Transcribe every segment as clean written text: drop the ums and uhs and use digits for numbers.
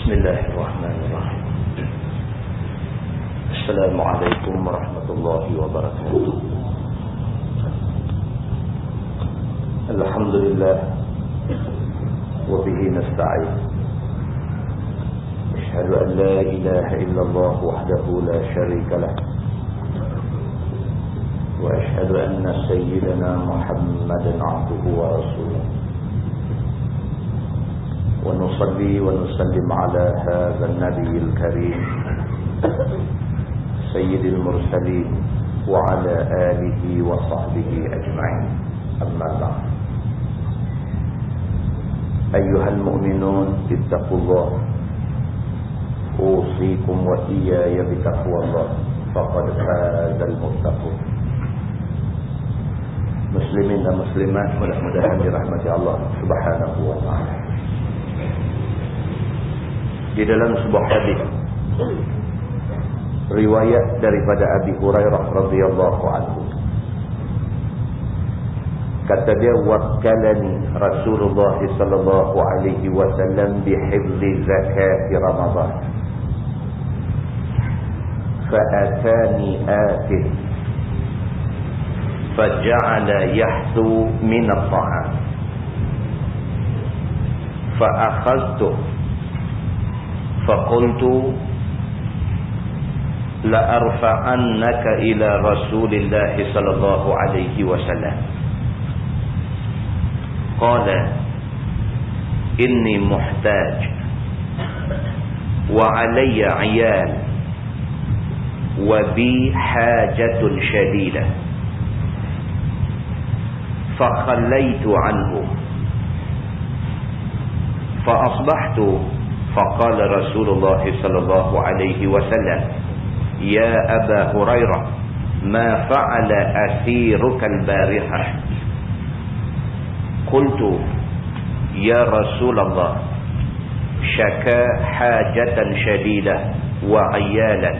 Bismillahirrahmanirrahim. Assalamualaikum warahmatullahi wabarakatuh. Alhamdulillah wa bihi nasta'in. Asyhadu an la ilaha illallah wahdahu la syarika lah. Wa asyhadu anna sayyidana Muhammadan 'abduhu wa rasuluh. ونصلي ونسلم على هذا النبي الكريم سيد المرسلين وعلى آله وصحبه أجمعين أما بعد أيها المؤمنون اتقوا الله أوصيكم وإياي بتقوى الله فقد فاز المتقون. Muslimin dan muslimat, mudah-mudahan dirahmati Allah Subhanahu wa taala. Di dalam sebuah hadis riwayat daripada Abi Hurairah radhiyallahu anhu, kata dia, wakkalani Rasulullah sallallahu alaihi wasallam bihifzi zakat Ramadan fa'atani atin faja'ala yahsu min at-ta'am fa'akhadhtu فقلت لأرفعنك إلى رسول الله صلى الله عليه وسلم قال إني محتاج وعلي عيال وبي حاجة شديدة فخليت عنه فأصبحت فقال رسول الله صلى الله عليه وسلم يا أبا هريرة ما فعل أسيرك البارحة قلت يا رسول الله شكا حاجة شديدة وعيالا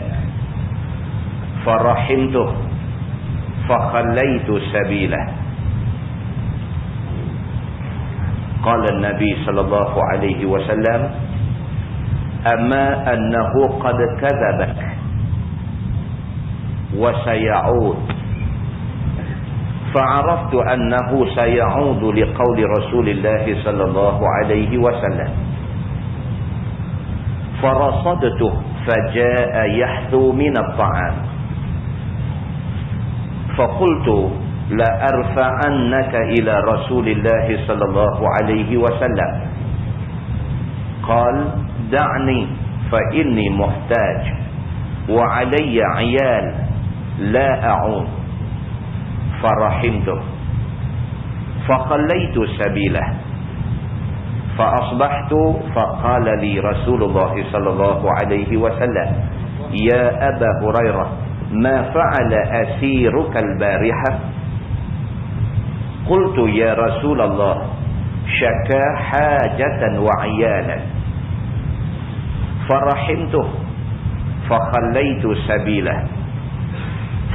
فرحمته فخليت سبيله قال النبي صلى الله عليه وسلم أما أنه قد كذبك وسيعود فعرفت أنه سيعود لقول رسول الله صلى الله عليه وسلم فرصدته فجاء يحثو من الطعام فقلت لأرفعنك إلى رسول الله صلى الله عليه وسلم قال دعني فإني محتاج وعلي عيال لا أعون فرحمته فخليت سبيله فأصبحت فقال لي رسول الله صلى الله عليه وسلم يا أبا هريرة ما فعل أسيرك البارحة قلت يا رسول الله شكا حاجة وعيالا فرحمته فخليت سبيله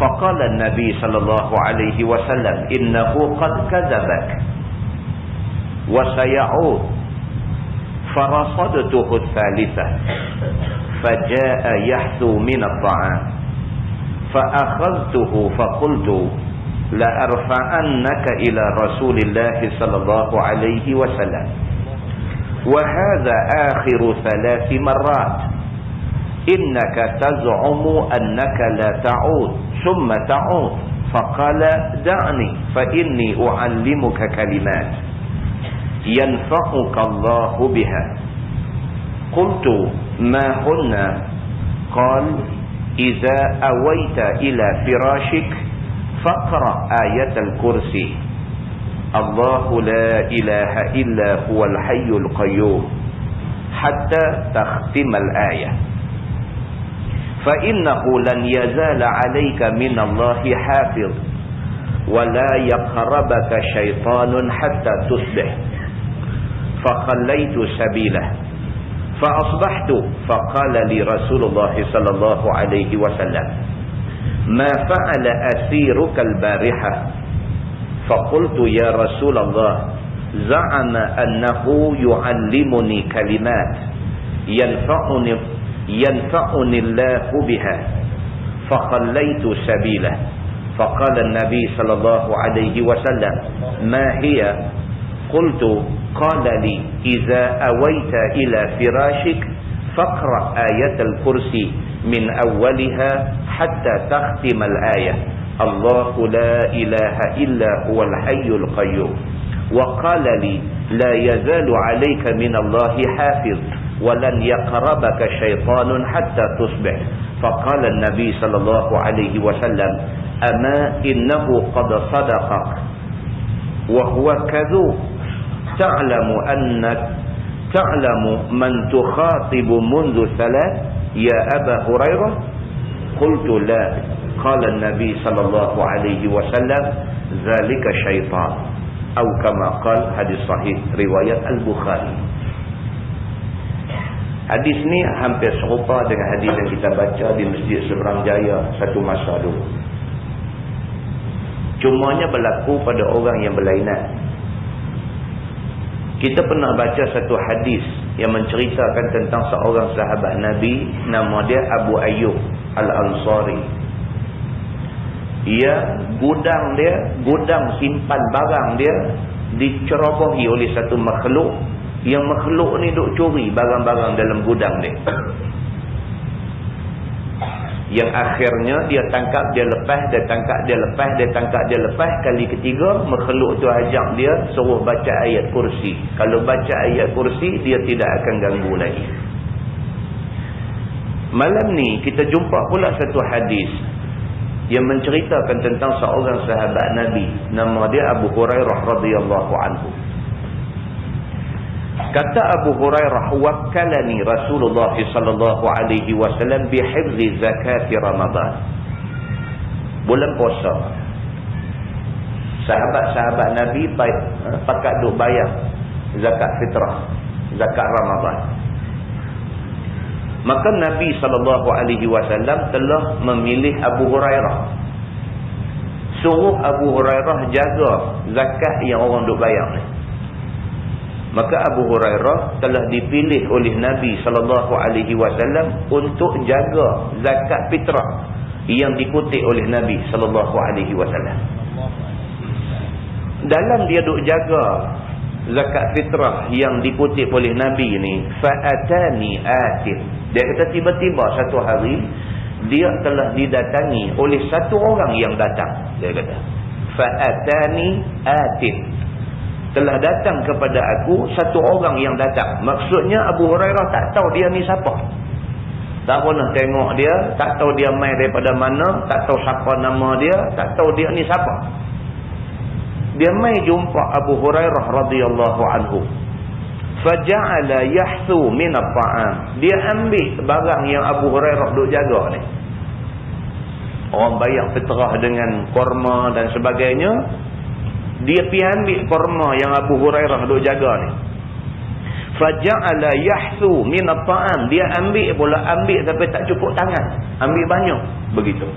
فقال النبي صلى الله عليه وسلم إنه قد كذبك وسيعود فرصدته الثالثة فجاء يحثو من الطعام فأخذته فقلت لأرفعنك إلى رسول الله صلى الله عليه وسلم وهذا آخر 3 مرات إنك تزعم أنك لا تعود ثم تعود فقال دعني فإني أعلمك كلمات ينفعك الله بها قلت ما هن قال إذا أويت إلى فراشك فاقرأ آية الكرسي الله لا إله إلا هو الحي القيوم حتى تختم الآية فإنه لن يزال عليك من الله حافظ ولا يقربك شيطان حتى تصبح فخليت سبيله فأصبحت فقال لي رسول الله صلى الله عليه وسلم ما فعل أسيرك البارحة فقلت يا رسول الله زعم أنه يعلمني كلمات yanfa'uni Allahu biha fakhallaytu sabilah. Faqala an-nabi sallallahu alaihi wasallam ma hiya? Qultu qala li idza awaita ila firashik faqra ayatal kursi min awwaliha hatta takhtimal ayah. Allahu la ilaha illa huwal hayyul qayyum. Wa qala li la yazalu alayka min Allahi hafiz wa lan yaqrabaka syaitanun hatta tusbih. Faqala an-nabi sallallahu alaihi wasallam ama innahu qad sadaqak wa huwa kadhub ta'lamu man tukhatibu mundu thalath ya Aba Hurairah? Qultu la. Qala an-nabi sallallahu alaihi wasallam zalika syaitan atau kama qala. Hadis sahih riwayat Al-Bukhari. Hadis ni hampir serupa dengan hadis yang kita baca di Masjid Seberang Jaya satu masa dulu. Cumanya berlaku pada orang yang berlainan. Kita pernah baca satu hadis yang menceritakan tentang seorang sahabat Nabi, nama dia Abu Ayyub Al-Ansari. Gudang simpan barang dia dicerobohi oleh satu makhluk, yang makhluk ni duk curi barang-barang dalam gudang dia. Yang akhirnya dia tangkap, dia lepas, dia tangkap, dia lepas, dia tangkap, dia lepas. Kali ketiga makhluk tu ajak dia suruh baca ayat kursi. Kalau baca ayat kursi dia tidak akan ganggu lagi. Malam ni kita jumpa pula satu hadis yang menceritakan tentang seorang sahabat Nabi, nama dia Abu Hurairah radhiyallahu anhu. Kata Abu Hurairah, wakkalani Rasulullah sallallahu alaihi wasallam bihifzi zakati Ramadan. Bulan puasa. Sahabat-sahabat Nabi pakat duk bayar zakat fitrah, zakat Ramadan. Maka Nabi sallallahu alaihi wasallam telah memilih Abu Hurairah. Suruh Abu Hurairah jaga zakat yang orang duk bayar ni. Maka Abu Hurairah telah dipilih oleh Nabi sallallahu alaihi wasallam untuk jaga zakat fitrah yang dikutip oleh Nabi sallallahu alaihi wasallam. Dalam dia duk jaga zakat fitrah yang dikutip oleh Nabi ni, fa'atani atin. Dia kata tiba-tiba satu hari dia telah didatangi oleh satu orang yang datang. Dia kata fa'atani atin. Telah datang kepada aku satu orang yang datang. Maksudnya Abu Hurairah tak tahu dia ni siapa. Tak pernah tengok dia, tak tahu dia mai daripada mana, tak tahu siapa nama dia, tak tahu dia ni siapa. Dia mai jumpa Abu Hurairah radhiyallahu anhu. Faja'ala yahsu min at-ta'am. Dia ambil barang yang Abu Hurairah duk jaga ni. Orang bayar fitrah dengan kurma dan sebagainya. Dia pergi ambil kurma yang Abu Hurairah duk jaga ni. Faja'ala yahsu min at-ta'am. Dia ambil pula, ambil sampai tak cukup tangan. Ambil banyak. Begitu.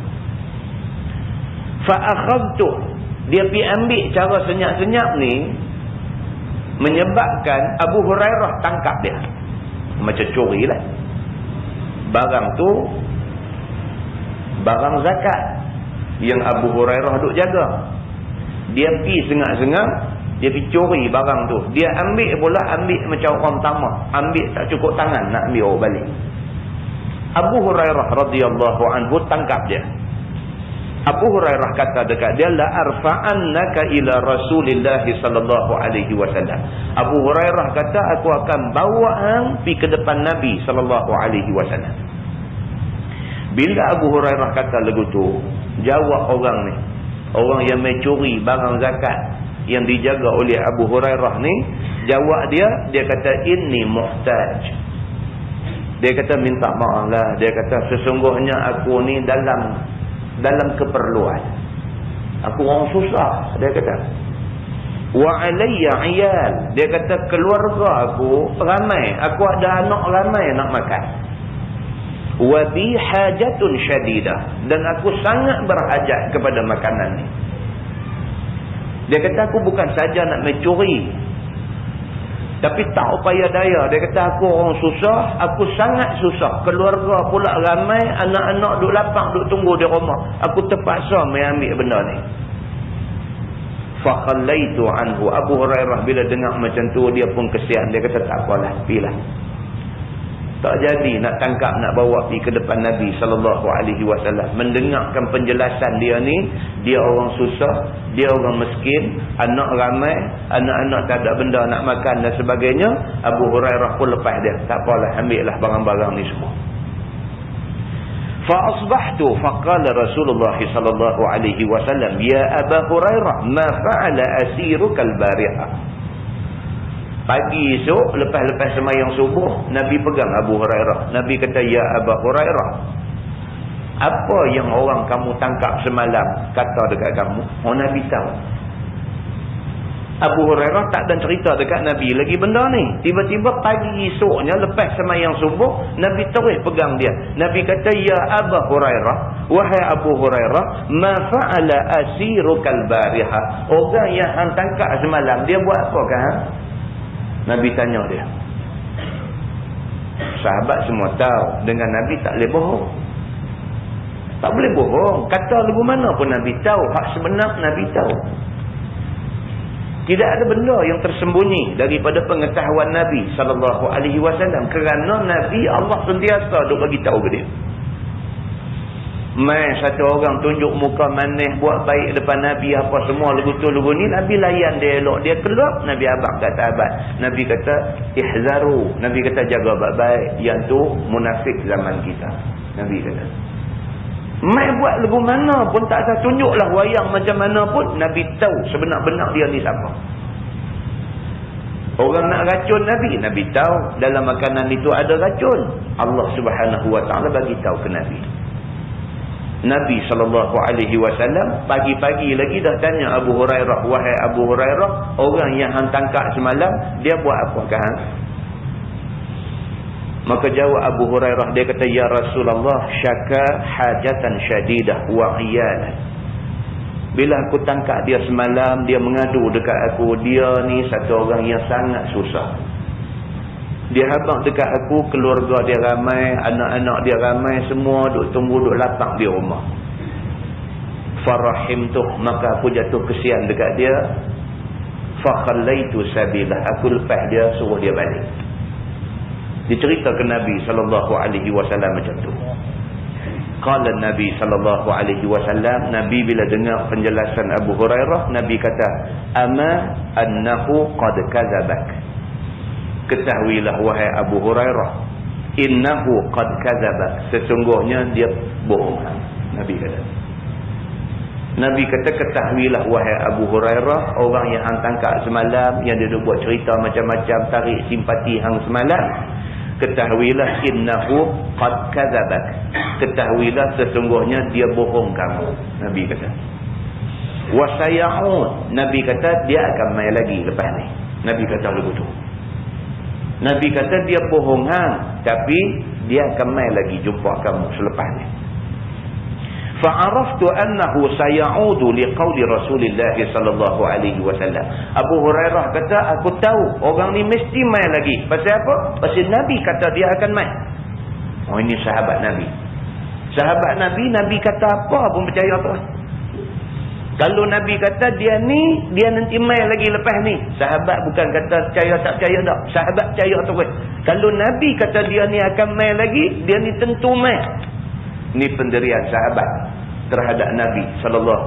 Fa'akhadtu. Dia pergi ambil cara senyap-senyap ni, menyebabkan Abu Hurairah tangkap dia. Macam curi lah. Barang tu barang zakat yang Abu Hurairah duk jaga. Dia pergi sengak-sengak, dia pergi curi barang tu. Dia ambil pula, ambil macam orang tamak. Ambil tak cukup tangan nak ambil orang balik. Abu Hurairah radhiyallahu anhu tangkap dia. Abu Hurairah kata dekat dia, la arfa'annaka ila Rasulillah sallallahu alaihi wasallam. Abu Hurairah kata, aku akan bawa hang pergi ke depan Nabi sallallahu alaihi wasallam. Bila Abu Hurairah kata lagu tu, jawab orang ni, orang yang mencuri barang zakat yang dijaga oleh Abu Hurairah ni, jawab dia kata inni muhtaj. Dia kata minta maaf lah. Dia kata sesungguhnya aku ni dalam keperluan. Aku orang susah. Dia kata wa alayya iyal. Dia kata keluarga aku ramai. Aku ada anak ramai nak makan. Wa bi hajatun syadidah. Dan aku sangat berhajat kepada makanan ni. Dia kata aku bukan saja nak mencuri. Tapi tak upaya daya. Dia kata aku orang susah, aku sangat susah. Keluarga pula ramai, anak-anak duk lapang, duk tunggu di rumah. Aku terpaksa ambil benda ni. Fakhallaitu anhu. Abu Hurairah bila dengar macam tu, dia pun kesian. Dia kata tak apalah, pilah. Tak jadi nak tangkap, nak bawa pergi ke depan Nabi SAW. Mendengarkan penjelasan dia ni, dia orang susah, dia orang miskin, anak ramai, anak-anak tak ada benda nak makan dan sebagainya. Abu Hurairah pun lepas dia. Tak apalah, ambillah barang-barang ni semua. Fa'asbahtu faqala Rasulullah SAW, ya Abu Hurairah, ma fa'ala asirukal bari'ah. Pagi esok, lepas-lepas semayang subuh, Nabi pegang Abu Hurairah. Nabi kata, ya Abu Hurairah, apa yang orang kamu tangkap semalam kata dekat kamu? Oh, Nabi tahu. Abu Hurairah tak ada cerita dekat Nabi lagi benda ni. Tiba-tiba pagi esoknya, lepas semayang subuh, Nabi terus pegang dia. Nabi kata, ya Abu Hurairah, wahai Abu Hurairah, ma fa'ala asirukal bariha. Orang yang hang tangkap semalam, dia buat apa kan? Nabi tanya dia. Sahabat semua tahu, dengan Nabi tak boleh bohong. Tak boleh bohong. Kata lagu mana pun Nabi tahu. Hak sebenar Nabi tahu. Tidak ada benda yang tersembunyi daripada pengetahuan Nabi SAW. Kerana Nabi, Allah sentiasa duk bagi tahu ke dia. Mai satu orang tunjuk muka manis, buat baik depan Nabi, apa semua lagu tu lagu ni, Nabi layan dia elok. Dia keluar, Nabi abang kat sahabat. Nabi kata, ihzaru. Nabi kata, jaga baik-baik. Yang tu munafik zaman kita. Nabi kata. Mai buat lagu mana pun tak ada, tunjuklah wayang macam mana pun, Nabi tahu sebenar-benar dia ni siapa. Orang nak racun Nabi, Nabi tahu dalam makanan itu ada racun. Allah Subhanahu Wa Taala bagi tahu ke Nabi. Nabi SAW pagi-pagi lagi dah tanya Abu Hurairah, wahai Abu Hurairah, orang yang hang tangkap semalam, dia buat apa kan? Maka jawab Abu Hurairah, dia kata, ya Rasulullah, syaka hajatan syadidah wa iyalan. Bila aku tangkap dia semalam, dia mengadu dekat aku, dia ni satu orang yang sangat susah. Dia habang dekat aku, keluarga dia ramai, anak-anak dia ramai, semua duk tunggu, duk lapang di rumah. Farahimtuh, maka aku jatuh kesian dekat dia. Fakhallaitu sabilah, aku lepas dia, suruh dia balik. Diceritakan Nabi SAW macam tu. Qala Nabi SAW, Nabi bila dengar penjelasan Abu Hurairah, Nabi kata, ama annahu qad kadzabak. Ketahuilah wahai Abu Hurairah, innahu qad kadzaba, sesungguhnya dia bohong. Nabi kata. Nabi kata, ketahuilah wahai Abu Hurairah, orang yang hang tangkap semalam, yang dia buat cerita macam-macam, tarik simpati hang semalam, ketahuilah innahu qad kadzabak, ketahuilah sesungguhnya dia bohong kamu. Nabi kata. Wa saya'ud, Nabi kata dia akan mai lagi lepas ni. Nabi kata begitu. Nabi kata dia bohong hang, tapi dia akan mai lagi jumpa kamu selepas ni. Fa'araftu annahu sayaudu liqauli Rasulillah sallallahu alaihi wasallam. Abu Hurairah kata, aku tahu orang ni mesti mai lagi. Pasal apa? Pasal Nabi kata dia akan mai. Oh, ini sahabat Nabi. Sahabat Nabi, Nabi kata apa pun percaya tu. Kalau Nabi kata dia ni, dia nanti mai lagi lepas ni, sahabat bukan kata percaya tak percaya tak. Sahabat percaya terus. Kalau Nabi kata dia ni akan mai lagi, dia ni tentu mai. Ni pendirian sahabat terhadap Nabi SAW.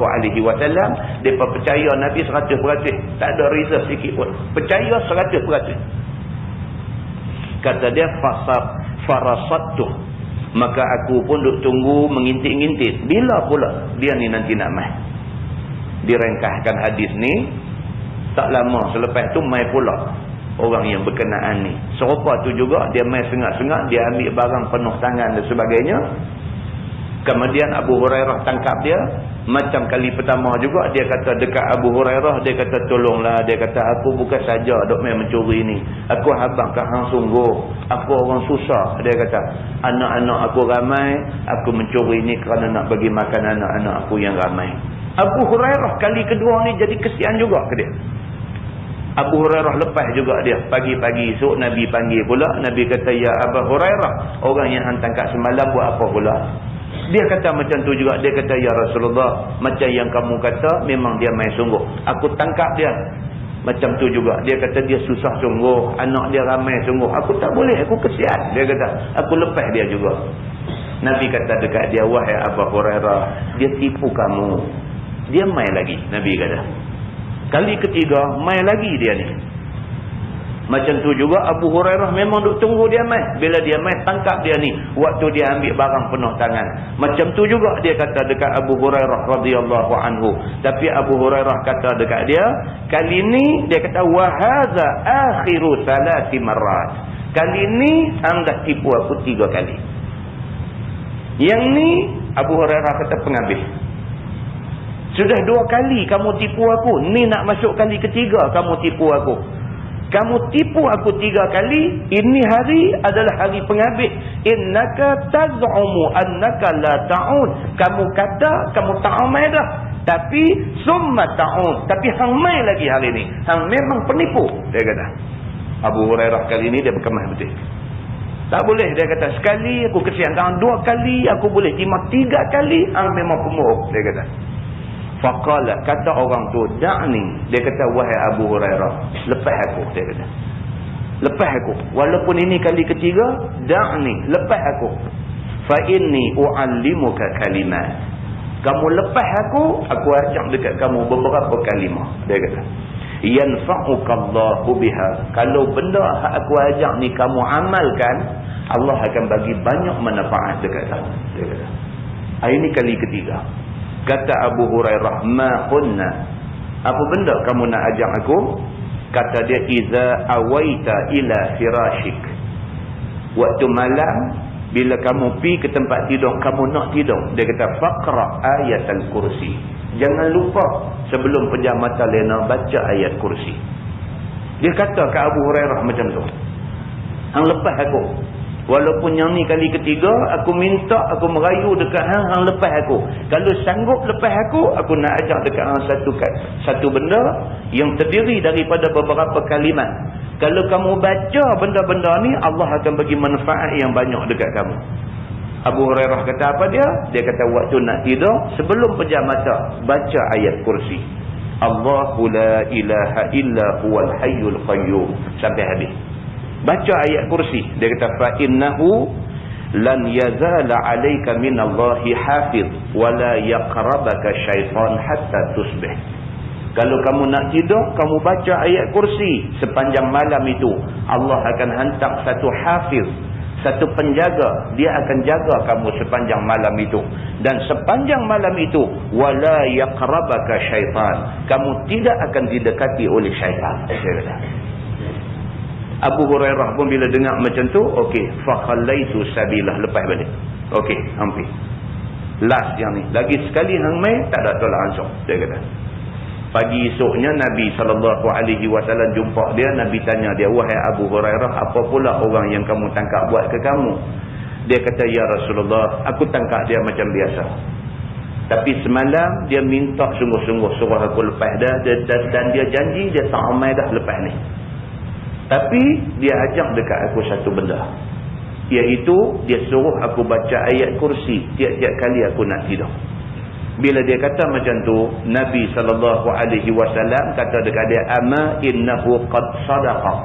Mereka percaya Nabi 100%. Tak ada reserve sikit pun. Percaya 100%. Kata dia, farasattu, maka aku pun duk tunggu, mengintip-ngintip. Bila pula dia ni nanti nak mai. Direngkahkan hadis ni, tak lama selepas tu mai pula orang yang berkenaan ni. Serupa tu juga, dia mai sengat-sengat, dia ambil barang penuh tangan dan sebagainya. Kemudian Abu Hurairah tangkap dia. Macam kali pertama juga, dia kata dekat Abu Hurairah, dia kata tolonglah, dia kata aku bukan saja duk main mencuri ni, aku habang kat hang sungguh, aku orang susah. Dia kata anak-anak aku ramai, aku mencuri ni kerana nak bagi makan anak-anak aku yang ramai. Abu Hurairah kali kedua ni jadi kesian juga ke dia. Abu Hurairah lepas juga dia. Pagi-pagi esok Nabi panggil pula. Nabi kata, ya Abu Hurairah, orang yang hang tangkap semalam buat apa pula? Dia kata macam tu juga. Dia kata, ya Rasulullah, macam yang kamu kata memang dia main sungguh. Aku tangkap dia macam tu juga. Dia kata dia susah sungguh, anak dia ramai sungguh. Aku tak boleh, aku kesian. Dia kata, aku lepas dia juga. Nabi kata dekat dia, wahai Abu Hurairah, dia tipu kamu. Dia main lagi. Nabi kata, kali ketiga main lagi dia ni. Macam tu juga Abu Hurairah memang duk tunggu dia main. Bila dia main, tangkap dia ni waktu dia ambil barang penuh tangan. Macam tu juga dia kata dekat Abu Hurairah radhiyallahu anhu. Tapi Abu Hurairah kata dekat dia, kali ni dia kata, wa hadza akhiru salati marrat. Kali ni hang dah tipu aku 3 kali. Yang ni Abu Hurairah kata penghabis. Sudah 2 kali kamu tipu aku. Ni nak masuk kali ketiga kamu tipu aku. Kamu tipu aku 3 kali. Ini hari adalah hari penghabis. Innaka taz'umu annaka la ta'ud. Kamu kata kamu tak main dah. Tapi summa ta'ud. Tapi hang main lagi hari ni. Hang memang penipu. Dia kata. Abu Hurairah kali ni dia berkemas betul. Tak boleh. Dia kata sekali aku kesian. 2 kali aku boleh terima 3 kali. Hang memang pembohong. Dia kata. Faqala, kata orang tu, da'ni. Dia kata, wahai Abu Hurairah, lepas aku. Dia kata, lepas aku. Walaupun ini kali ketiga, da'ni, lepas aku. Fa inni u'allimuka kalimat. Kamu lepas aku ajak dekat kamu beberapa kalimah. Dia kata, yanfa'ukallahu biha. Kalau benda aku ajak ni kamu amalkan, Allah akan bagi banyak manfaat dekat kamu. Dia kata, ini kali ketiga. Kata Abu Hurairah, ma kunna. Apa benda kamu nak ajak aku? Kata dia, iza awaita ila firashik. Waktu malam, bila kamu pergi ke tempat tidur, kamu nak tidur. Dia kata, faqra ayat al-kursi. Jangan lupa sebelum pejam mata lena baca ayat kursi. Dia kata ke Abu Hurairah macam tu. Hang lepas aku. Walaupun yang ni kali ketiga, aku minta, aku merayu dekat hang lepas aku. Kalau sanggup lepas aku nak ajak dekat hang satu benda yang terdiri daripada beberapa kalimat. Kalau kamu baca benda-benda ni, Allah akan bagi manfaat yang banyak dekat kamu. Abu Hurairah kata apa dia? Dia kata waktu nak tidur, sebelum pejam mata, baca ayat kursi. Allahu la ilaha illa huwal hayyul qayyum. Sampai habis. Baca ayat kursi. Dia kata, fa'innahu lan yazala alayka minallahi hafiz wala yaqrabaka syaitan hatta tusbih. Kalau kamu nak tidur, kamu baca ayat kursi sepanjang malam itu, Allah akan hantar satu hafiz, satu penjaga. Dia akan jaga kamu sepanjang malam itu. Dan sepanjang malam itu, wala yaqrabaka syaitan. Kamu tidak akan didekati oleh syaitan. Abu Hurairah pun bila dengar macam tu, okey, fakhallaitu sabilah, lepas balik. Okey, hampir. Last yang ni. Lagi sekali hang mai, tak ada tolak ansur. Dia kata. Pagi esoknya Nabi SAW jumpa dia. Nabi tanya dia, wahai Abu Hurairah, apa pula orang yang kamu tangkap buat ke kamu? Dia kata, ya Rasulullah, aku tangkap dia macam biasa. Tapi semalam dia minta sungguh-sungguh suruh aku lepas dah. Dan dia janji dia tak ramai dah lepas ni. Tapi dia ajak dekat aku satu benda. Iaitu dia suruh aku baca ayat kursi tiap-tiap kali aku nak tidur. Bila dia kata macam tu, Nabi SAW kata dekat dia, ama innahu qad sadaqaq.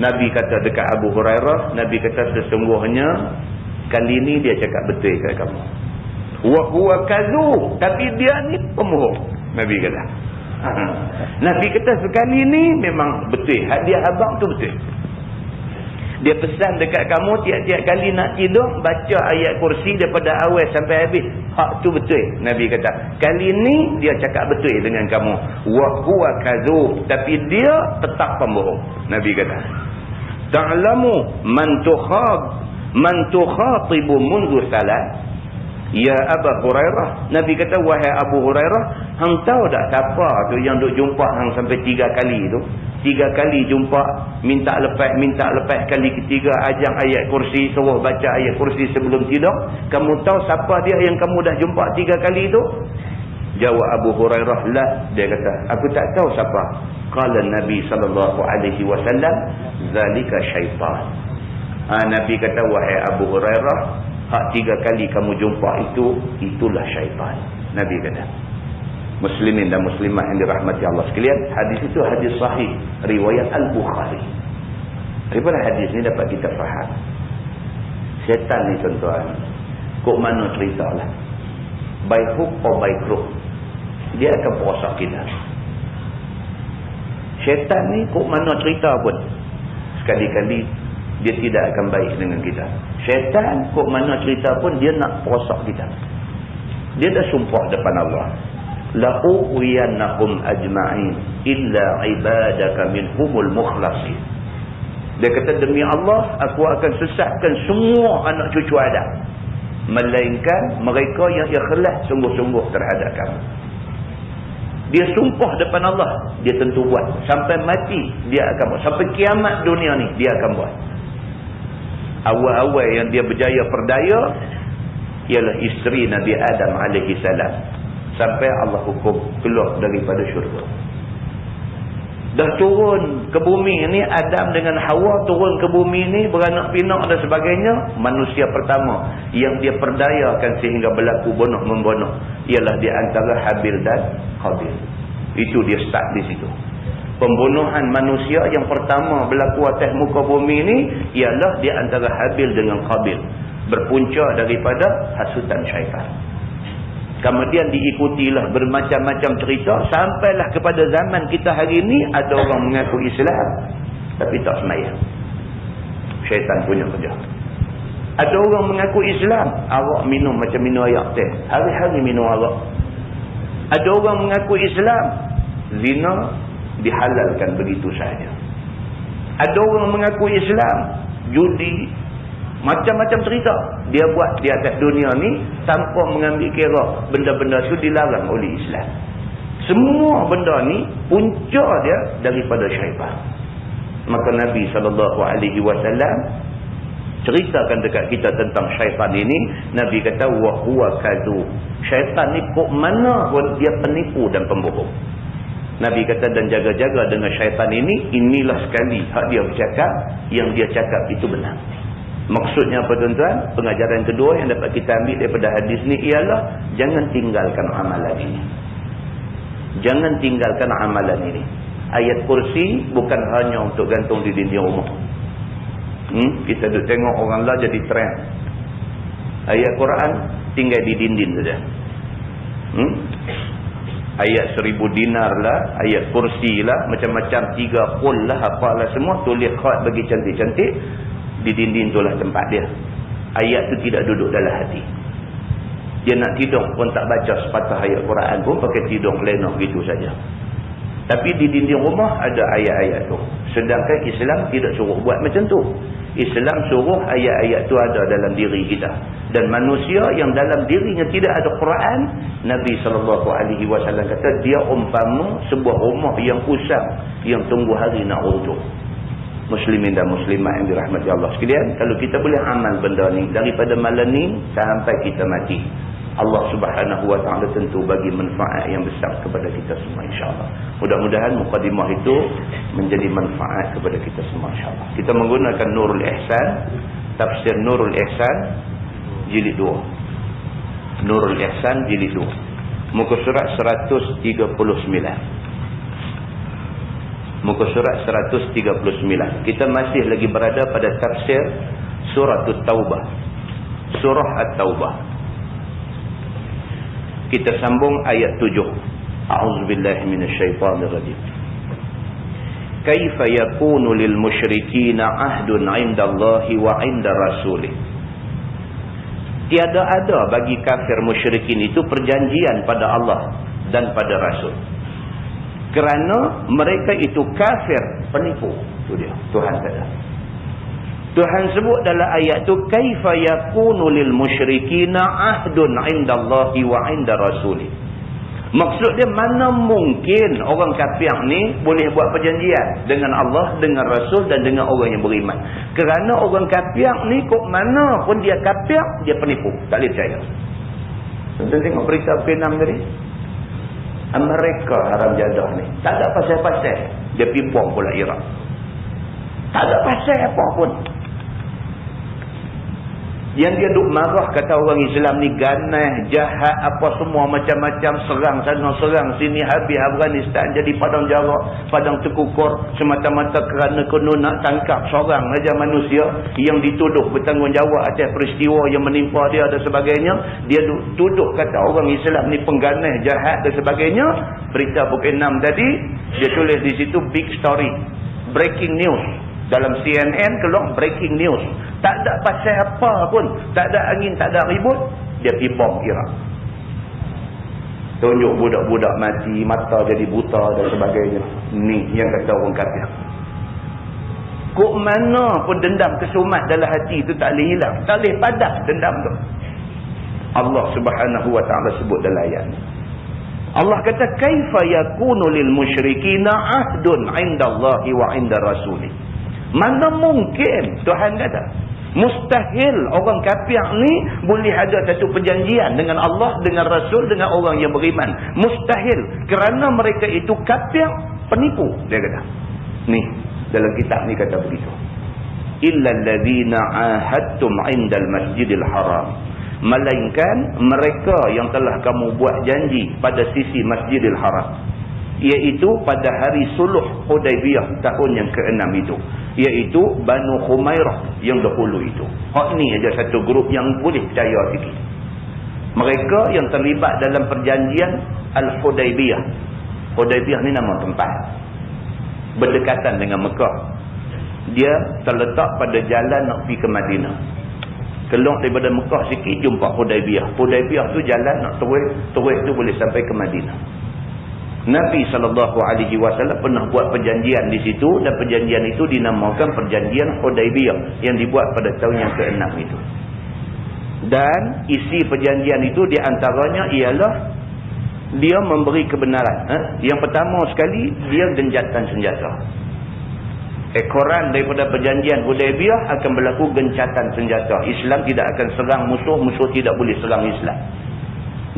Nabi kata dekat Abu Hurairah, Nabi kata sesungguhnya kali ni dia cakap betul kat kamu. Wa huwa kadzub, tapi dia ni pembohong. Nabi kata. Nabi kata sekali ni memang betul. Hadiah abang tu betul. Dia pesan dekat kamu tiap-tiap kali nak tidur, baca ayat kursi daripada awal sampai habis. Hak tu betul. Nabi kata, kali ni dia cakap betul dengan kamu. Wa huwa kadzub, tapi dia tetap pembohong. Nabi kata, ta'lamu man tukhatibu mundu salat. Ya Abu Hurairah. Nabi kata, wahai Abu Hurairah, hang tahu tak siapa tu yang duk jumpa hang sampai 3 kali tu? 3 kali jumpa, minta lepas, kali ketiga ajak ayat kursi, suruh baca ayat kursi sebelum tidur. Kamu tahu siapa dia yang kamu dah jumpa 3 kali tu? Jawab Abu Hurairah, lah. Dia kata, aku tak tahu siapa. Qala Nabi sallallahu alaihi wasallam, zalika syaitan. Nabi kata, wahai Abu Hurairah, hak 3 kali kamu jumpa itulah syaitan. Nabi kata. Muslimin dan muslimat yang dirahmati Allah sekalian, hadis itu hadis sahih riwayat Al-Bukhari. Daripada hadis ni dapat kita faham, syaitan ni tuan-tuan, kok mana ceritalah, by hook or by crook, dia akan perosak kita. Syaitan ni kok mana cerita pun, sekali-kali dia tidak akan baik dengan kita. Syaitan kok mana cerita pun dia nak perosak kita. Dia dah sumpah depan Allah, la'uwiyannahum ajma'in illa ibadaka minhumul mukhlasin. Dia kata, demi Allah aku akan sesatkan semua anak cucu Adam, melainkan mereka yang ikhlas sungguh-sungguh terhadap kamu. Dia sumpah depan Allah, dia tentu buat. Sampai mati dia akan buat. Sampai kiamat dunia ni dia akan buat. Awal-awal yang dia berjaya perdaya ialah isteri Nabi Adam alaihi salam, sampai Allah hukum keluar daripada syurga. Dah turun ke bumi ni, Adam dengan Hawa turun ke bumi ni, beranak pinak dan sebagainya. Manusia pertama yang dia perdayakan sehingga berlaku bunuh-membunuh ialah di antara Habil dan Qabil. Itu dia start di situ. Pembunuhan manusia yang pertama berlaku atas muka bumi ni ialah di antara Habil dengan Qabil, berpunca daripada hasutan syaitan. Kemudian diikutilah bermacam-macam cerita sampailah kepada zaman kita hari ni. Ada orang mengaku Islam tapi tak sembahyang. Syaitan punya kerja. Ada orang mengaku Islam, arak minum macam minum air teh, hari-hari minum arak. Ada orang mengaku Islam, zina dihalalkan begitu saja. Ada orang mengaku Islam, judi, macam-macam cerita dia buat di atas dunia ni tanpa mengambil kira benda-benda itu dilarang oleh Islam. Semua benda ni punca dia daripada syaitan. Maka Nabi SAW ceritakan dekat kita tentang syaitan ini. Nabi kata, wa huwa kadhub. Syaitan ni kok mana pun dia penipu dan pembohong. Nabi kata, dan jaga-jaga dengan syaitan ini. Inilah sekali hak dia bercakap, yang dia cakap itu benar. Maksudnya apa tuan-tuan? Pengajaran kedua yang dapat kita ambil daripada hadis ni ialah jangan tinggalkan amalan ini. Jangan tinggalkan amalan ini. Ayat kursi bukan hanya untuk gantung di dinding rumah. Kita duk tengok orang lah jadi trend. Ayat Quran tinggal di dinding saja. Ayat 1000 dinar lah, ayat kursi lah, macam-macam 3 qul lah, apalah semua, tulis khat bagi cantik-cantik. Di dinding itulah tempat dia. Ayat tu tidak duduk dalam hati. Dia nak tidur pun tak baca sepatah ayat Quran pun, pakai tidur lenah gitu saja. Tapi di dinding rumah ada ayat-ayat tu. Sedangkan Islam tidak suruh buat macam tu. Islam suruh ayat-ayat tu ada dalam diri kita. Dan manusia yang dalam dirinya tidak ada Quran, Nabi SAW kata dia umpama sebuah rumah yang usang, yang tunggu hari nak runtuh. Muslimin dan muslimat yang dirahmati Allah sekalian, kalau kita boleh amal benda ni daripada malam ni sampai kita mati, Allah Subhanahu wa taala tentu bagi manfaat yang besar kepada kita semua insya-Allah. Mudah-mudahan mukadimah itu menjadi manfaat kepada kita semua insya-Allah. Kita menggunakan Nurul Ihsan, tafsir Nurul Ihsan jilid 2. Nurul Ihsan jilid 2. Muka surat 139. Muka surat 139. Kita masih lagi berada pada tafsir surah At-Taubah. Surah At-Taubah. Kita sambung ayat 7. A'udzubillahi minasyaitonirrajim. Kaifa yakunu lil musyrikina ahdun 'indallahi wa 'inda rasulih. Tiada ada bagi kafir musyrikin itu perjanjian pada Allah dan pada Rasul. Kerana mereka itu kafir, penipu. Itu dia Tuhan kata. Tuhan sebut dalam ayat tu, kaifa yakunu lil musyrikina ahdun 'indallahi wa 'inda rasulih. Maksud dia, mana mungkin orang kafir ni boleh buat perjanjian dengan Allah, dengan Rasul dan dengan orang yang beriman. Kerana orang kafir ni kok mana pun dia kafir, dia penipu. Tak boleh percaya. Tuan-tuan tengok berita Vietnam tadi. Amerika haram jadah ni. Tak ada pasal-pasal. Dia pergi bom pula Iraq. Tak ada pasal apa pun. Yang dia duk marah kata orang Islam ni ganas, jahat, apa semua macam-macam, serang sana, serang sini, habis Afghanistan jadi padang jarak, padang terkukur semata-mata kerana kena nak tangkap seorang saja manusia yang dituduh bertanggungjawab atas peristiwa yang menimpa dia dan sebagainya. Dia duk tuduh kata orang Islam ni pengganas, jahat dan sebagainya. Berita Pukul 6 tadi, dia tulis di situ big story, breaking news. Dalam CNN keluar breaking news. Tak ada pasal apa pun. Tak ada angin, tak ada ribut. Dia pergi bom Iraq. Tunjuk budak-budak mati, mata jadi buta dan sebagainya. Ni yang kata orang kafir. Kok mana pun dendam kesumat dalam hati itu tak boleh hilang. Tak boleh padam dendam tu. Allah Subhanahu wa ta'ala sebut dalam ayat. Allah kata kaifa yakunu lil musyrikina ahdun 'indallahi wa 'inda rasulih. Mana mungkin Tuhan kata mustahil orang kafir ni boleh ada satu perjanjian dengan Allah, dengan Rasul, dengan orang yang beriman. Mustahil kerana mereka itu kafir, penipu, dia kata. Ni dalam kitab ni kata begitu. Illal ladzina ahadtum 'indal masjidil haram. Melainkan mereka yang telah kamu buat janji pada sisi Masjidil Haram, iaitu pada hari suluh Hudaibiyah tahun yang ke-6 itu, iaitu Banu Khumairah yang dahulu itu. Hak ni aja satu grup yang boleh percaya sikit. Mereka yang terlibat dalam perjanjian Al-Hudaibiyah. Hudaibiyah ni nama tempat, berdekatan dengan Mekah. Dia terletak pada jalan nak pergi ke Madinah. Keluar daripada Mekah sikit jumpa Hudaibiyah. Hudaibiyah tu jalan nak terus tu boleh sampai ke Madinah. Nabi SAW pernah buat perjanjian di situ, dan perjanjian itu dinamakan perjanjian Hudaibiyah yang dibuat pada tahun yang ke-6 itu. Dan isi perjanjian itu di antaranya ialah dia memberi kebenaran. Yang pertama sekali, dia gencatan senjata. Ekoran daripada perjanjian Hudaibiyah akan berlaku gencatan senjata. Islam tidak akan serang musuh, musuh tidak boleh serang Islam.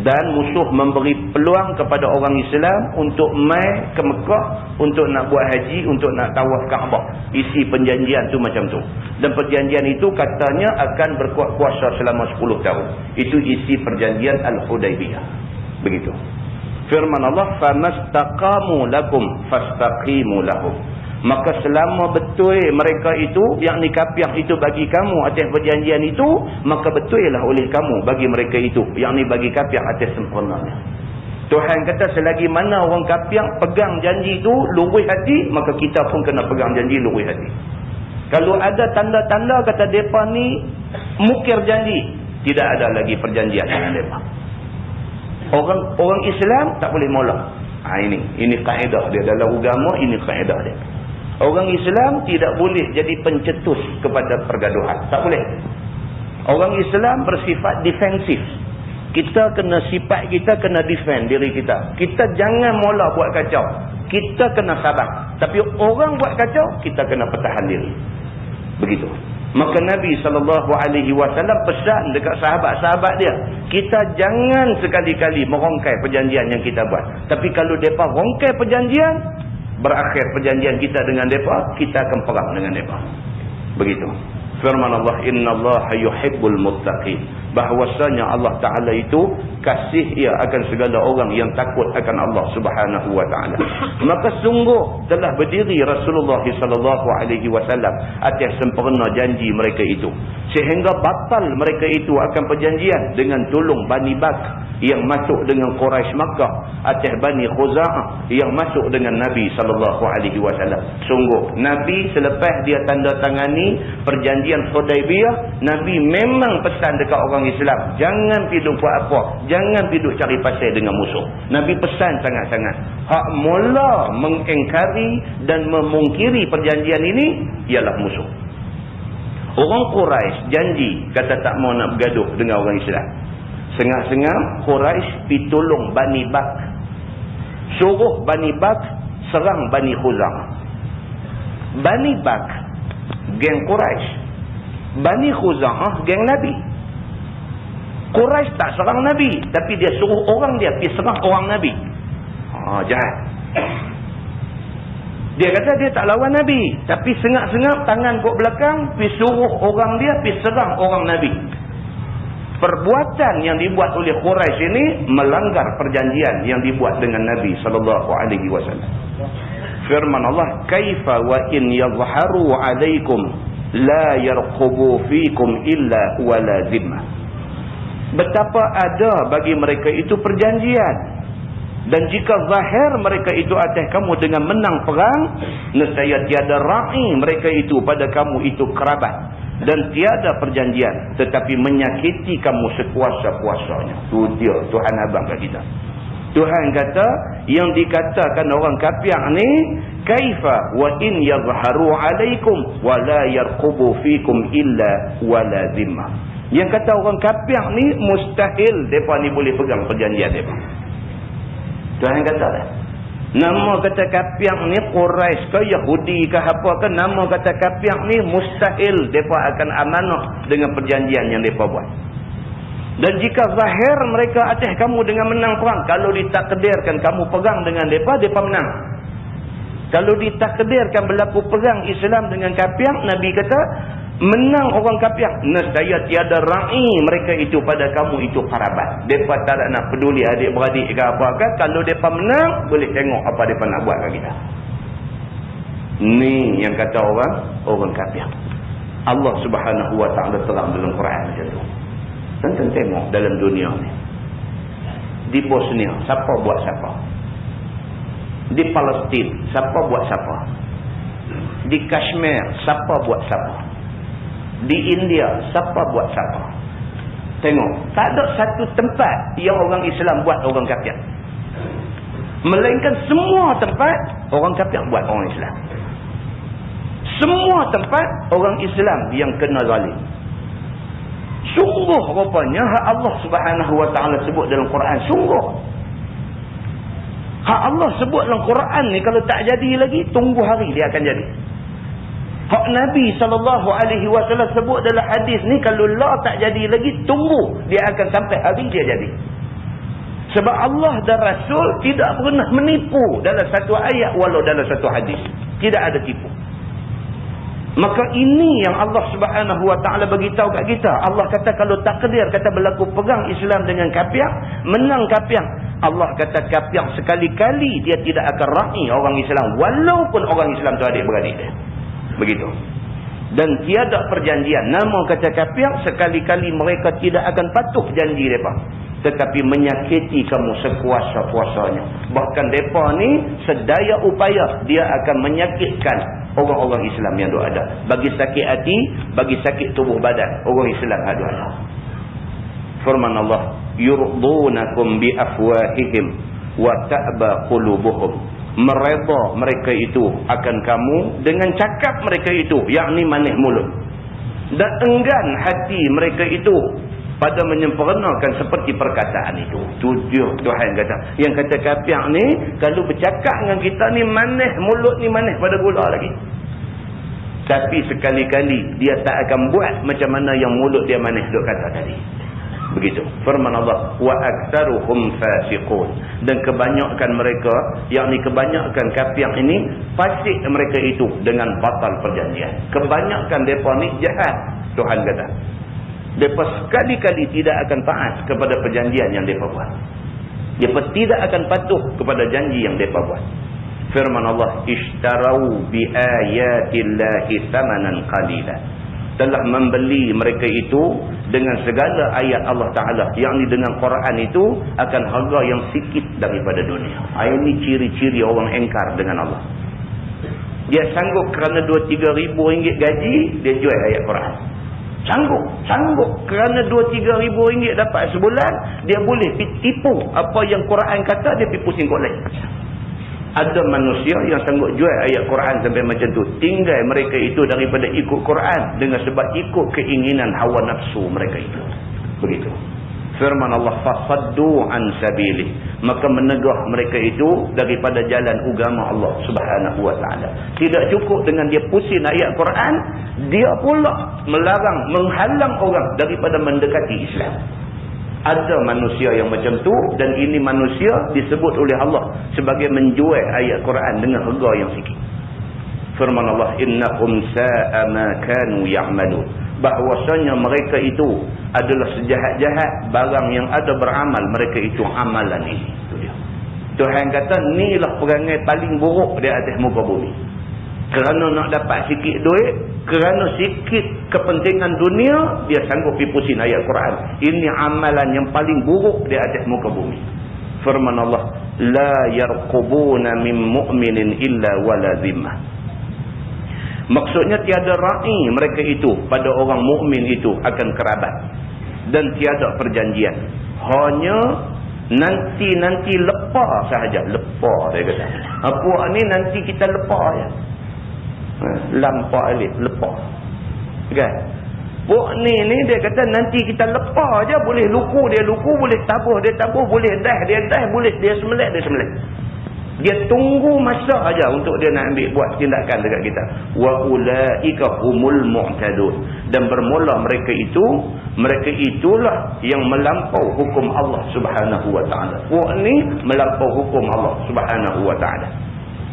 Dan musuh memberi peluang kepada orang Islam untuk mai ke Mekah, untuk nak buat haji, untuk nak tawaf Kaabah. Isi perjanjian tu macam tu. Dan perjanjian itu katanya akan berkuat kuasa selama 10 tahun. Itu isi perjanjian Al-Hudaibiyah. Begitu. Firman Allah, "Famastaqamu lakum fastaqimu lahum." Maka selama betul mereka itu, yakni kafir itu bagi kamu atas perjanjian itu, maka betullah oleh kamu bagi mereka itu, yakni bagi kafir atas sempurnanya. Tuhan kata selagi mana orang kafir pegang janji itu luruh hati, maka kita pun kena pegang janji luruh hati. Kalau ada tanda-tanda kata mereka ni mukir janji, tidak ada lagi perjanjian dengan mereka. Orang Islam tak boleh molek. Ini kaedah dia dalam agama, ini kaedah dia. Orang Islam tidak boleh jadi pencetus kepada pergaduhan. Tak boleh. Orang Islam bersifat defensif. Kita kena sifat kita kena defend diri kita. Kita jangan mula buat kacau. Kita kena sabar. Tapi orang buat kacau, kita kena pertahan diri. Begitu. Maka Nabi SAW pesan dekat sahabat-sahabat dia, kita jangan sekali-kali merongkai perjanjian yang kita buat. Tapi kalau mereka rongkai perjanjian, berakhir perjanjian kita dengan mereka, kita akan perang dengan mereka. Begitu. Firman Allah, innallaha yuhibbul muttaqin. Bahwasanya Allah Ta'ala itu kasih ia akan segala orang yang takut akan Allah Subhanahu wa Ta'ala. Maka sungguh telah berdiri Rasulullah SAW atas sempurna janji mereka itu, sehingga batal mereka itu akan perjanjian dengan tolong Bani Bakr yang masuk dengan Quraisy Makkah atas Bani Khuza'ah yang masuk dengan Nabi SAW. Sungguh Nabi selepas dia tanda tangani perjanjian Hudaibiyah, Nabi memang pesan dekat orang Islam, jangan piduk buat apa, jangan piduk cari pasal dengan musuh. Nabi pesan sangat-sangat. Hak mula mengingkari dan memungkiri perjanjian ini ialah musuh. Orang Quraisy janji kata tak mau nak bergaduh dengan orang Islam. Sengah-sengah Quraisy pergi tolong Bani Bakr, suruh Bani Bakr serang Bani Khuza'ah. Bani Bakr geng Quraisy, Bani Khuza'ah geng Nabi. Quraisy tak serang Nabi, tapi dia suruh orang dia pergi serang orang Nabi. Jahat. Dia kata dia tak lawan Nabi. Tapi sengap-sengap tangan kat belakang, pergi suruh orang dia pergi serang orang Nabi. Perbuatan yang dibuat oleh Quraisy ini melanggar perjanjian yang dibuat dengan Nabi SAW. Firman Allah, kaifa wa in yadhharu alaikum la yarqubu fikum illa wala zimmah. Betapa ada bagi mereka itu perjanjian. Dan jika zahir mereka itu atas kamu dengan menang perang, nescaya tiada ra'i mereka itu pada kamu itu kerabat. Dan tiada perjanjian, tetapi menyakiti kamu sekuasa-kuasanya. Itu dia Tuhan abang kat kita. Tuhan kata, yang dikatakan orang kafir ni, kaifa wa in yadhharu alaikum wa la yarqubu fikum illa wala zimmah. Yang kata orang kafir ni, mustahil mereka ni boleh pegang perjanjian mereka. Tuhan kata dah. Nama kata kafir ni Quraisy ke Yahudi ke apa ke, nama kata kafir ni mustahil mereka akan amanah dengan perjanjian yang mereka buat. Dan jika zahir mereka atas kamu dengan menang perang, kalau ditakdirkan kamu pegang dengan mereka, mereka menang. Kalau ditakdirkan berlaku perang Islam dengan kafir, Nabi kata menang orang kafir, nescaya tiada ra'i mereka itu pada kamu itu kerabat. Mereka tak nak peduli adik-beradik ke apa-apa. Kalau mereka menang, boleh tengok apa mereka nak buat kat kita. Ni yang kata orang kafir. Allah Subhanahu wa ta'ala terang dalam Quran macam tu. Tonton tengok dalam dunia ni. Di Bosnia, siapa buat siapa? Di Palestin, siapa buat siapa? Di Kashmir, siapa buat siapa? Di India, siapa buat siapa? Tengok, tak ada satu tempat yang orang Islam buat orang kafir. Melainkan semua tempat orang kafir buat orang Islam. Semua tempat orang Islam yang kena zalim. Sungguh rupanya hak Allah Subhanahu wa ta'ala sebut dalam Quran, sungguh. Hak Allah sebut dalam Quran ni kalau tak jadi lagi, tunggu hari dia akan jadi. Hak Nabi SAW sebut dalam hadis ni, kalau la tak jadi lagi, tunggu dia akan sampai hari dia jadi. Sebab Allah dan Rasul tidak pernah menipu dalam satu ayat walau dalam satu hadis. Tidak ada tipu. Maka ini yang Allah Subhanahu wa ta'ala beritahu kat kita. Allah kata kalau takdir kata berlaku pegang Islam dengan kafir, menang kafir, Allah kata kafir sekali-kali dia tidak akan ra'i orang Islam walaupun orang Islam tu adik-beradik dia. Begitu. Dan tiada perjanjian. Nama kata kafir, sekali-kali mereka tidak akan patuh janji mereka, tetapi menyakiti kamu sekuasa-kuasanya. Bahkan mereka ni sedaya upaya dia akan menyakitkan orang-orang Islam yang ada. Bagi sakit hati, bagi sakit tubuh badan, orang Islam ada. Firman Allah, yurdunakum bi afwahihim wa ta'ba qulubuhum. Mereda mereka itu akan kamu dengan cakap mereka itu, yakni manis mulut, dan enggan hati mereka itu pada menyempurnakan seperti perkataan itu. Tuhan kata, yang kata kafir ni kalau bercakap dengan kita ni manis mulut ni, manis pada gula lagi, tapi sekali-kali dia tak akan buat macam mana yang mulut dia manis duk kata tadi. Begitu. Firman Allah, wa aktsaruhum fasiqun. Dan kebanyakan mereka, yakni kebanyakan kafir ini, fasik mereka itu dengan batal perjanjian. Kebanyakan mereka ni jahat. Tuhan kata, mereka sekali-kali tidak akan taat kepada perjanjian yang mereka buat. Mereka tidak akan patuh kepada janji yang mereka buat. Firman Allah, ishtarau bi ayatillahi thamanan qalilan. Telah membeli mereka itu dengan segala ayat Allah Ta'ala, yakni dengan Quran itu, akan harga yang sikit daripada dunia. Ini ciri-ciri orang engkar dengan Allah. Dia sanggup kerana 2-3 ribu ringgit gaji, dia jual ayat Quran. Sanggup kerana 2-3 ribu ringgit dapat sebulan, dia boleh tipu apa yang Quran kata, dia pergi pusing kot lain. Ada manusia yang sanggup jual ayat Quran sampai macam tu. Tinggal mereka itu daripada ikut Quran dengan sebab ikut keinginan hawa nafsu mereka itu. Begitu. Firman Allah, fasaddu an sabilih. Maka menegah mereka itu daripada jalan agama Allah Subhanahu wa ta'ala. Tidak cukup dengan dia pusing ayat Quran, dia pula melarang, menghalang orang daripada mendekati Islam. Ada manusia yang macam tu, dan ini manusia disebut oleh Allah sebagai menjual ayat Quran dengan harga yang sikit. Firman Allah, innahum sa'a ma kanu ya'malun. Bahwasanya mereka itu adalah sejahat-jahat barang yang ada beramal mereka itu amalan ini. Itu dia. Tuhan kata, inilah perangai paling buruk di atas muka bumi. Kerana nak dapat sikit duit, kerana sikit kepentingan dunia, dia sanggup pergi pusing ayat Quran. Ini amalan yang paling buruk di atas muka bumi. Firman Allah, la yarqubuna min mu'minin illa wala zimmah. Maksudnya tiada ra'i mereka itu pada orang mukmin itu akan kerabat dan tiada perjanjian. Hanya nanti lepas sahaja. Lepas dia kata. Apa ni nanti kita lepas je. Lampak alif lepas. Kan? Pok ni dia kata nanti kita lepas je, boleh luku dia luku, boleh tabuh dia tabuh, boleh dah dia dah, boleh dia sembelih dia sembelih. Dia tunggu masa aja untuk dia nak ambil buat tindakan dekat kita. Wa ulaika humul mu'tadun. Dan bermula mereka itulah yang melampau hukum Allah Subhanahu wa taala. Wah ni melampau hukum Allah Subhanahu wa taala.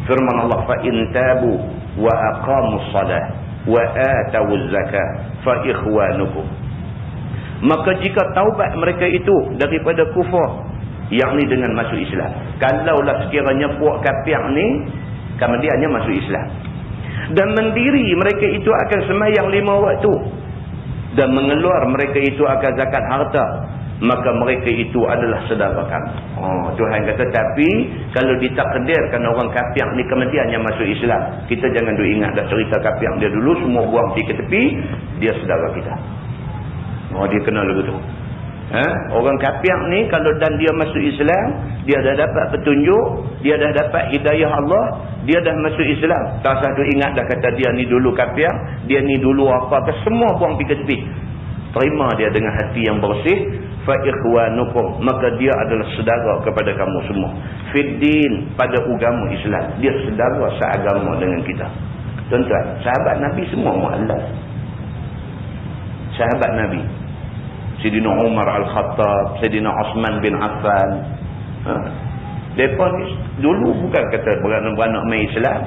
Firman Allah, fa in tabu wa aqamus salah wa atawuz zakah fa ikhwanukum. Maka jika taubat mereka itu daripada kufur, yakni dengan masuk Islam. Kalaulah sekiranya puak kafir ni kemudiannya masuk Islam dan mendiri mereka itu akan sembahyang 5 waktu dan mengeluar mereka itu akan zakat harta, maka mereka itu adalah saudara kami. Tuhan kata, tapi kalau ditakdirkan orang kafir ni kemudiannya masuk Islam, kita jangan duk ingat dah cerita kafir dia dulu, semua buang pergi ke tepi, dia saudara kita. Dia kenal begitu. Orang kafir ni kalau dan dia masuk Islam, dia dah dapat petunjuk, dia dah dapat hidayah Allah, dia dah masuk Islam. Tak usah duk ingat dah kata dia ni dulu kafir, dia ni dulu apa ke, semua buang pergi ke tepi. Terima dia dengan hati yang bersih. Fa ikhwanukum, maka dia adalah saudara kepada kamu semua. Fiddin, pada agama Islam, dia saudara seagama dengan kita. Tuan-tuan, sahabat Nabi semua mu'allaf. Sahabat Nabi Sayyidina Umar Al-Khattab, Sayyidina Osman bin Affan. Mereka dulu bukan kata beranak-beranak main Islam.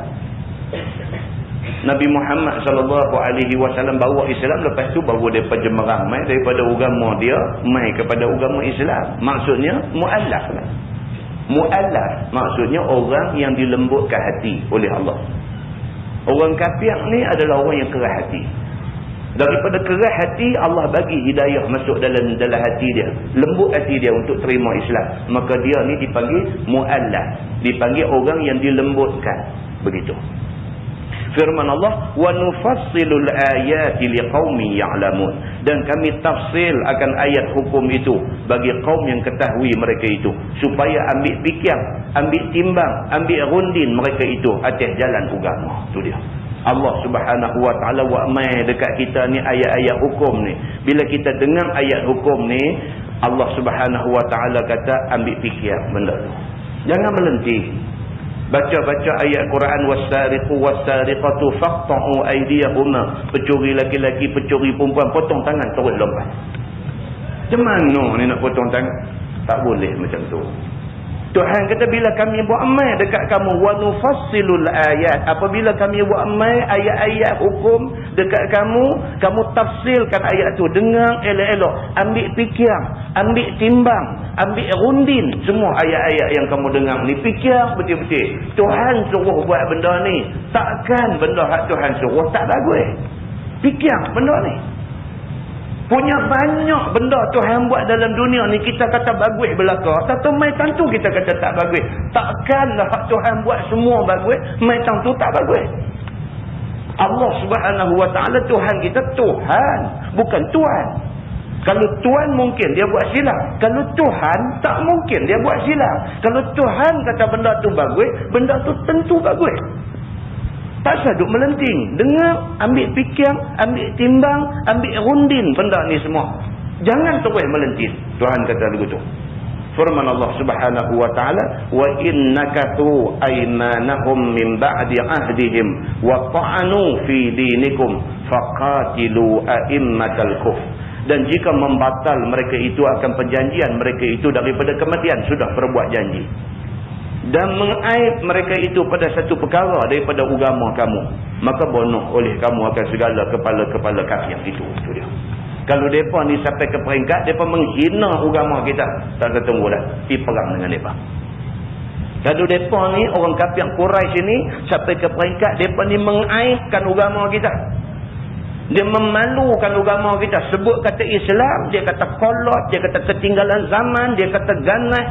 Nabi Muhammad SAW bawa Islam, lepas tu bawa mereka jemerang mai daripada agama dia mai kepada agama Islam. Maksudnya mu'allaf lah. Mu'allaf maksudnya orang yang dilembutkan hati oleh Allah. Orang kafir ni adalah orang yang keras hati. Daripada keras hati, Allah bagi hidayah masuk dalam hati dia, lembut hati dia untuk terima Islam. Maka dia ni dipanggil mu'allaf, dipanggil orang yang dilembutkan. Begitu. Firman Allah, wa nufassilul ayati liqaumin ya'lamun. Dan kami tafsil akan ayat hukum itu bagi kaum yang ketahui mereka itu, supaya ambil fikir, ambil timbang, ambil rundin mereka itu atas jalan agama. Itu dia. Allah Subhanahu wa taala wa mai dekat kita ni ayat-ayat hukum ni. Bila kita dengar ayat hukum ni, Allah Subhanahu wa taala kata ambil fikir benda tu. Jangan melenting. Baca-baca ayat Quran, was-sariqu was-sariqatu faqta'u aydiyahuma. Pencuri laki-laki, pencuri perempuan, potong tangan terus lompat. Macam mana ni nak potong tangan? Tak boleh macam tu. Tuhan kata bila kami buat mai dekat kamu, wa nufassilul ayat, apabila kami buat mai ayat-ayat hukum dekat kamu, kamu tafsirkan ayat tu, dengar elok-elok, ambil fikir, ambil timbang, ambil rundin semua ayat-ayat yang kamu dengar ni, fikir betul-betul. Tuhan suruh buat benda ni, takkan benda hak Tuhan suruh tak bagus. Fikir benda ni. Punya banyak benda Tuhan buat dalam dunia ni, kita kata bagus belaka, satu mai tentu kita kata tak bagus. Takkanlah Tuhan buat semua bagus, mai tentu tak bagus. Allah Subhanahu wa taala Tuhan kita, Tuhan, bukan tuan. Kalau tuan mungkin dia buat silap, kalau Tuhan tak mungkin dia buat silap. Kalau Tuhan kata benda tu bagus, benda tu tentu bagus. Tak usah duk melenting. Dengar, ambil fikir, ambil timbang, ambil rundin benda ni semua. Jangan terus melenting. Tuhan kata begitu. Firman Allah Subhanahu wa taala, wa innakathu aymanahum min ba'di ahdihim wa ta'anu fi dinikum faqatilu a'immatal kufr. Dan jika membatal mereka itu akan perjanjian mereka itu daripada kematian, sudah berbuat janji. dan mengaib mereka itu pada satu perkara daripada agama kamu, maka bunuh oleh kamu akan segala kepala-kepala kafir itu. Itu dia. Kalau mereka ni sampai ke peringkat mereka menghina agama kita, tak ketemu dah pergi perang dengan mereka. Kalau mereka ni orang kafir Quraisy ini sampai ke peringkat mereka ni mengaibkan agama kita, dia memalukan agama kita, sebut kata Islam, dia kata kolot, dia kata ketinggalan zaman, dia kata ganas,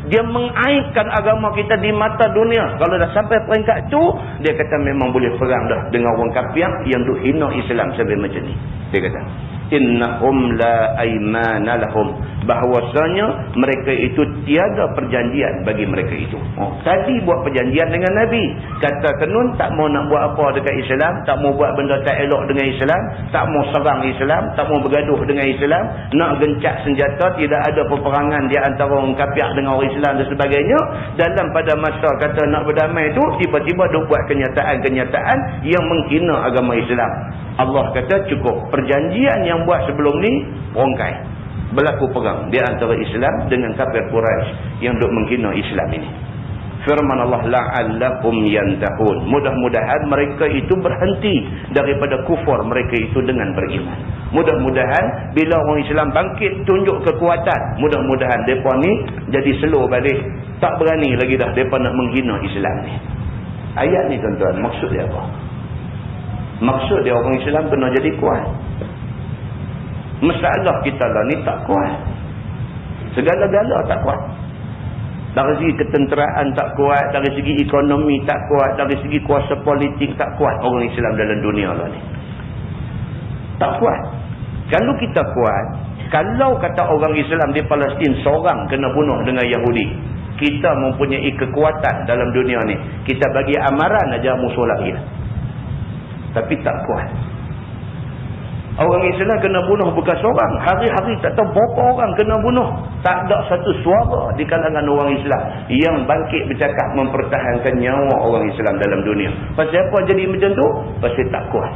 dia mengaibkan agama kita di mata dunia. Kalau dah sampai peringkat tu, dia kata memang boleh perang dah dengan orang kafir yang duk hina Islam sampai macam ni. Dia kata innahum la aymana lahum, bahwasanya mereka itu tiada perjanjian bagi mereka itu. Tadi buat perjanjian dengan Nabi, kata kenun tak mau nak buat apa dekat Islam, tak mau buat benda tak elok dengan Islam, tak mau serang Islam, tak mau bergaduh dengan Islam, nak gencat senjata, tidak ada peperangan di antara orang kafir dengan orang Islam dan sebagainya. Dalam pada masa kata nak berdamai itu, tiba-tiba dia buat kenyataan-kenyataan yang menghina agama Islam. Allah kata cukup, perjanjian yang buat sebelum ni rongkai, berlaku perang di antara Islam dengan kafir Quraisy yang duk menghina Islam ini. Firman Allah, la'allakum yantahun, mudah-mudahan mereka itu berhenti daripada kufur mereka itu dengan beriman. Mudah-mudahan bila orang Islam bangkit tunjuk kekuatan, mudah-mudahan mereka ni jadi slow balik, tak berani lagi dah mereka nak menghina Islam ni. Ayat ni tuan-tuan, maksud dia apa? Maksud dia orang Islam kena jadi kuat. Masalah kita lah ni tak kuat, segala-gala tak kuat. Dari segi ketenteraan tak kuat, dari segi ekonomi tak kuat, dari segi kuasa politik tak kuat orang Islam dalam dunia lah ni. Tak kuat. Kalau kita kuat, kalau kata orang Islam di Palestin seorang kena bunuh dengan Yahudi, kita mempunyai kekuatan dalam dunia ni, kita bagi amaran aja musuh lagi. Tapi tak kuat. Orang Islam kena bunuh bukan seorang, hari-hari tak tahu berapa orang kena bunuh. Tak ada satu suara di kalangan orang Islam yang bangkit bercakap mempertahankan nyawa orang Islam dalam dunia. Pasal apa jadi macam tu? Pasal tak kuat.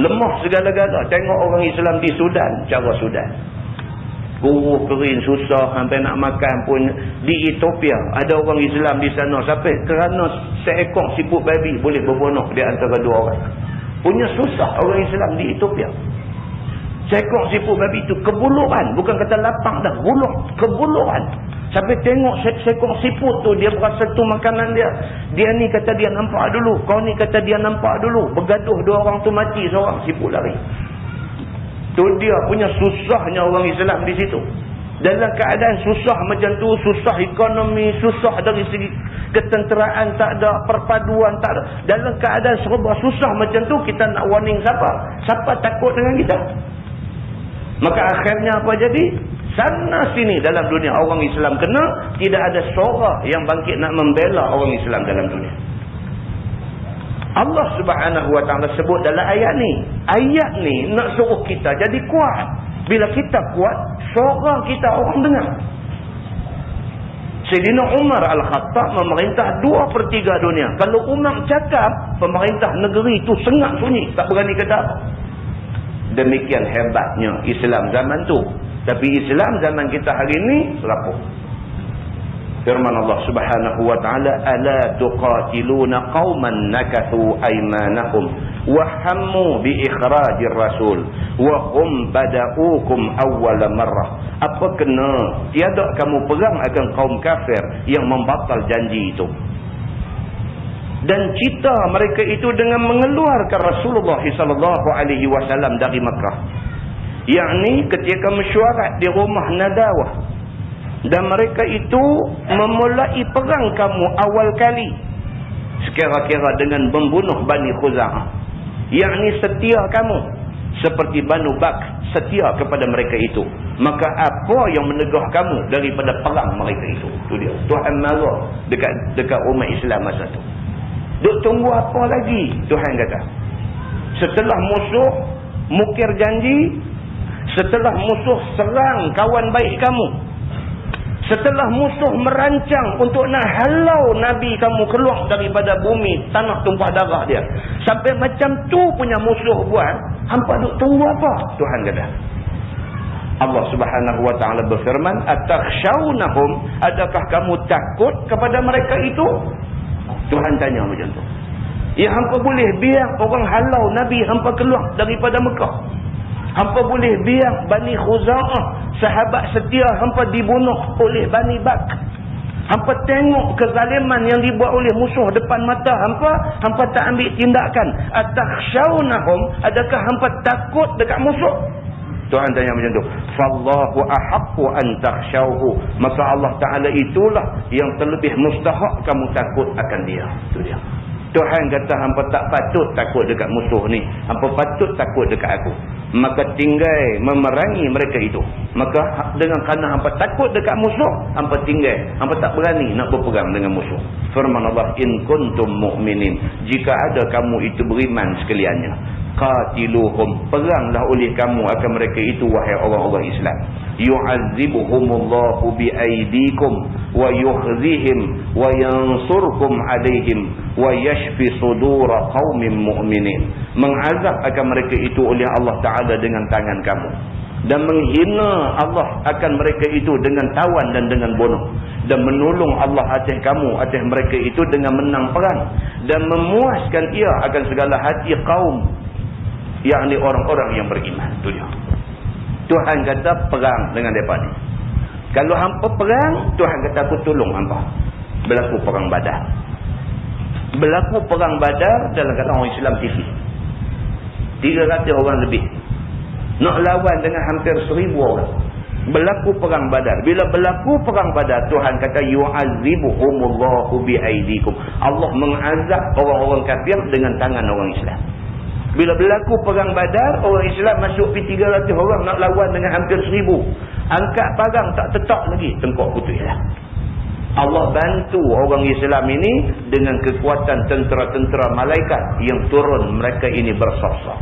Lemah segala-gala. Tengok orang Islam di Sudan, cara Sudan. Buruh kering, susah, sampai nak makan pun. Di Ethiopia ada orang Islam di sana sampai kerana seekor siput babi boleh berbunuh di antara dua orang. Punya susah orang Islam di Ethiopia. Seekor siput babi itu kebuluhan, bukan kata lapang dah, buluh, kebuluhan. Sampai tengok seekor siput tu, dia berasa tu makanan dia. Dia ni kata dia nampak dulu, kau ni kata dia nampak dulu. Bergaduh, dua orang tu mati, seorang siput lari. Tu dia punya susahnya orang Islam di situ. Dalam keadaan susah macam tu, susah ekonomi, susah dari segi ketenteraan tak ada, perpaduan tak ada. Dalam keadaan serba susah macam tu, kita nak warning siapa? Siapa takut dengan kita? Maka akhirnya apa jadi? Sana sini dalam dunia orang Islam kena, tidak ada suara yang bangkit nak membela orang Islam dalam dunia. Allah Subhanahu Wa Taala sebut dalam ayat ni. Ayat ni nak suruh kita jadi kuat. Bila kita kuat, suara kita orang dengar. Sayyidina Umar Al-Khattab memerintah 2/3 dunia. Kalau Umar cakap, pemerintah negeri itu sengak sunyi, tak berani kata apa. Demikian hebatnya Islam zaman tu. Tapi Islam zaman kita hari ni rapuh. Firman Allah Subhanahu Wa Taala, ala tuqatiluna qauman nakathu aymanahum wa hammu bi ikhrajir rasul wa hum bada'ukum awwal marrah. Apa kena tiada kamu perang akan kaum kafir yang membatal janji itu, dan cita mereka itu dengan mengeluarkan Rasulullah sallallahu alaihi wasallam dari Makkah, yakni ketika mesyuarat di rumah Nadawah, dan mereka itu memulai perang kamu awal kali sekira-kira dengan membunuh Bani Khuza'ah, yakni setia kamu seperti Banu Bakr setia kepada mereka itu. Maka apa yang menegah kamu daripada perang mereka itu? Itu dia. Tuhan marah dekat umat Islam masa tu. Duk tunggu apa lagi? Tuhan kata, setelah musuh mukir janji, setelah musuh serang kawan baik kamu, setelah musuh merancang untuk nak halau Nabi kamu keluar daripada bumi, tanah tumpah darah dia, sampai macam tu punya musuh buat, hampa duk tunggu apa? Tuhan kata, Allah Subhanahu wa taala berfirman, "Atakhshawnahum?" Adakah kamu takut kepada mereka itu? Tuhan tanya macam tu. Ya, hampa boleh biar orang halau Nabi hampa keluar daripada Mekah. Hampa boleh biar Bani Khuza'ah, sahabat setia hampa dibunuh oleh Bani Bakr. Hampa tengok kezaliman yang dibuat oleh musuh depan mata hampa, hampa tak ambil tindakan. Atakhshawnahum? Adakah hampa takut dekat musuh? Tuhan tanya macam tu. Fallahu ahaqqu an takhshawhu. Maka Allah Ta'ala itulah yang terlebih mustahak kamu takut akan dia. Itu dia. Tuhan kata hampa tak patut takut dekat musuh ni. Hampa patut takut dekat aku. Maka tinggal memerangi mereka itu. Maka dengan kerana hampa takut dekat musuh, hampa tinggal. Hampa tak berani nak berperang dengan musuh. Firman Allah, in kuntum mu'minin. Jika ada kamu itu beriman sekaliannya. Qatiluhum. Peranglah oleh kamu akan mereka itu, wahai orang-orang Islam. Yu'azibuhumullahu bi'aidikum wa yukhzihim wa yansurkum alaihim wa yashfi sudura qaumin mu'minin. Mengazab akan mereka itu oleh Allah Ta'ala dengan tangan kamu, dan menghina Allah akan mereka itu dengan tawan dan dengan bunuh, dan menolong Allah atas kamu, atas mereka itu dengan menang perang, dan memuaskan ia akan segala hati kaum, yakni orang-orang yang beriman. Itu dia. Tuhan kata perang dengan mereka ni. Kalau hampa perang, Tuhan kata aku tolong hampa. Berlaku perang Badar. Berlaku perang Badar dalam kata orang Islam tipis. 300 orang lebih. Nak lawan dengan hampir 1000 orang. Berlaku perang Badar. Bila berlaku perang Badar, Tuhan kata yu'azibuhumullahu bi'aidikum. Allah mengazab orang-orang kafir dengan tangan orang Islam. Bila berlaku perang Badar, orang Islam masuk pergi 300 orang nak lawan dengan hampir 1000. Angkat parang tak tetap lagi, tengkok putih lah. Allah bantu orang Islam ini dengan kekuatan tentera-tentera malaikat yang turun mereka ini bersosok.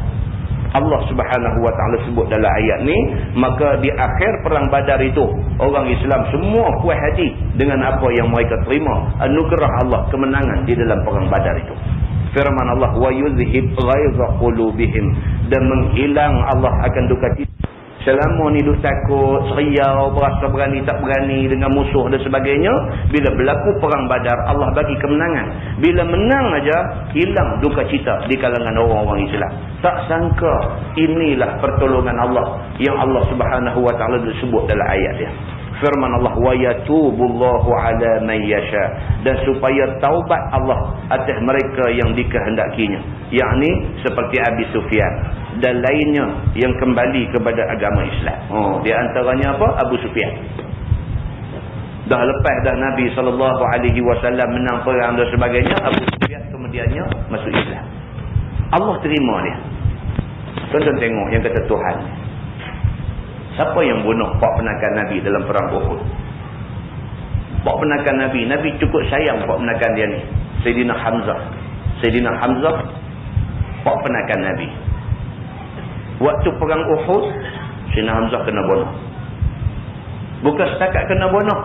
Allah Subhanahu wa taala sebut dalam ayat ni, maka di akhir perang Badar itu orang Islam semua puas hati dengan apa yang mereka terima, anugerah Allah, kemenangan di dalam perang Badar itu. Firman Allah, wa yuzhib ghaiza qulubihim, dan menghilang Allah akan duka cita. Selama ni duk takut, seriau, berasa berani tak berani dengan musuh dan sebagainya, bila berlaku perang Badar, Allah bagi kemenangan. Bila menang aja, hilang duka cita di kalangan orang-orang Islam. Tak sangka inilah pertolongan Allah yang Allah Subhanahu wa taala disebut dalam ayat dia. Firman Allah, wa yatubullahu ala man yasha, dan supaya taubat Allah atas mereka yang dikehendakinya, yakni seperti Abi Sufyan dan lainnya yang kembali kepada agama Islam. Di antaranya apa? Abu Sufyan. Dah lepas dah Nabi SAW menang perang dan sebagainya, Abu Sufyan kemudiannya masuk Islam. Allah terima dia. Tuan-tuan tengok yang kata Tuhan. Siapa yang bunuh pak penakan Nabi dalam perang Uhud? Pak penakan Nabi. Nabi cukup sayang pak penakan dia ni. Sayyidina Hamzah. Sayyidina Hamzah pak penakan Nabi. Waktu perang Uhud, Sayyidina Hamzah kena bunuh. Bukan setakat kena bunuh.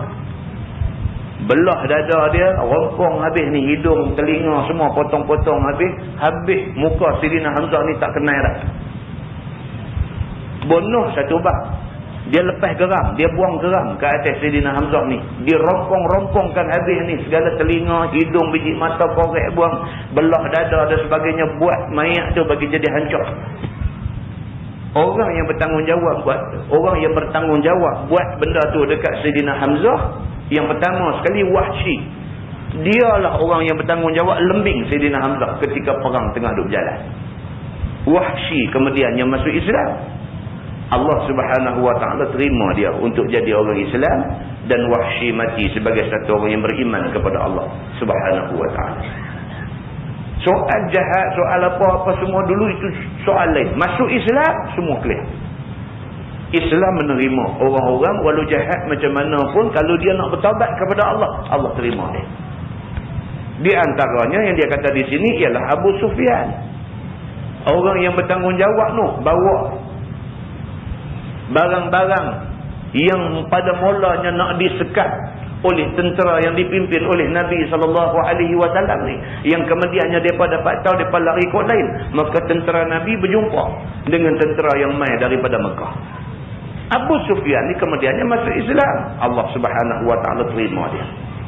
Belah dada dia, rompong habis ni, hidung, telinga semua potong-potong habis. Habis muka Sayyidina Hamzah ni tak kenal dah. Bunuh satu bab. Dia lepas geram, dia buang geram ke atas Sayyidina Hamzah ni. Dia rompong-rompongkan habis ni, segala telinga, hidung, biji mata korek buang, belah dada dan sebagainya, buat mayat tu bagi jadi hancur. Orang yang bertanggungjawab buat benda tu dekat Sayyidina Hamzah, yang pertama sekali Wahsy. Dialah orang yang bertanggungjawab lembing Sayyidina Hamzah ketika perang tengah duk berjalan. Wahsy kemudian yang masuk Islam. Allah Subhanahu wa taala terima dia untuk jadi orang Islam, dan Wahsy mati sebagai satu orang yang beriman kepada Allah Subhanahu wa taala. Soal jahat, soal apa-apa semua dulu itu soal lain. Masuk Islam semua clear. Islam menerima orang-orang walau jahat macam mana pun, kalau dia nak bertaubat kepada Allah, Allah terima dia. Di antaranya yang dia kata di sini ialah Abu Sufyan. Orang yang bertanggungjawab tu bawa barang-barang yang pada mulanya nak disekat oleh tentera yang dipimpin oleh Nabi SAW ni, yang kemudiannya mereka dapat tahu mereka lari kot lain, maka tentera Nabi berjumpa dengan tentera yang mai daripada Mekah. Abu Sufyan ni kemudiannya masuk Islam. Allah Subhanahu wa taala terima dia.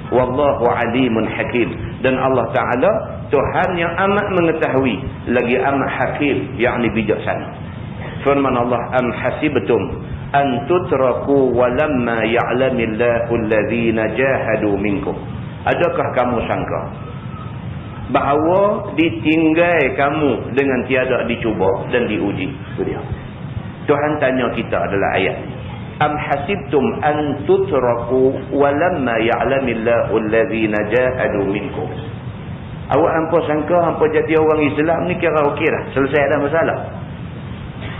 Wallahu alimun hakim. Dan Allah Taala Tuhan yang amat mengetahui lagi amat hakim, yakni bijaksana. Firman Allah, am hasibtum an tutraku walamma ya'lamillahu alladhina jahadu minkum. Adakah kamu sangka bahawa ditinggal kamu dengan tiada dicuba dan diuji? Itu dia. Tuhan tanya kita adalah ayat ni. Am hasibtum an tutraku walamma ya'lamillahu alladhina jahadu minkum. Awak hampa sangka hampa jadi orang Islam ni kira okey dah, selesai dah masalah.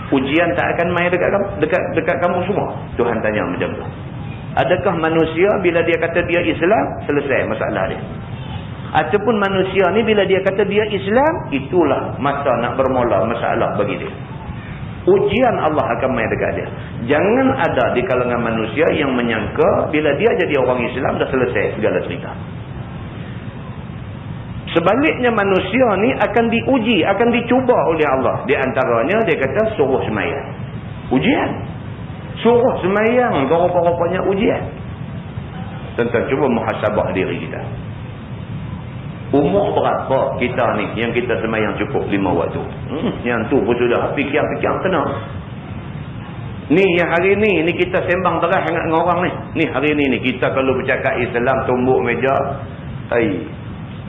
Ujian tak akan main dekat kamu semua. Tuhan tanya macam tu. Adakah manusia bila dia kata dia Islam, selesai masalah dia? Ataupun manusia ni bila dia kata dia Islam, itulah masa nak bermula masalah bagi dia. Ujian Allah akan main dekat dia. Jangan ada di kalangan manusia yang menyangka bila dia jadi orang Islam dah selesai segala cerita. Sebaliknya manusia ni akan diuji, akan dicuba oleh Allah. Di antaranya dia kata suruh semayang. Ujian. Suruh semayang, rupa-rupanya ujian. Tentang cuba muhasabah diri kita. Umur berapa kita ni yang kita semayang cukup 5 waktu? Yang tu pun sudah fikir-fikir kena. Ni yang hari ni kita sembang terah dengan orang ni. Ni hari ni kita kalau bercakap Islam tumbuk meja,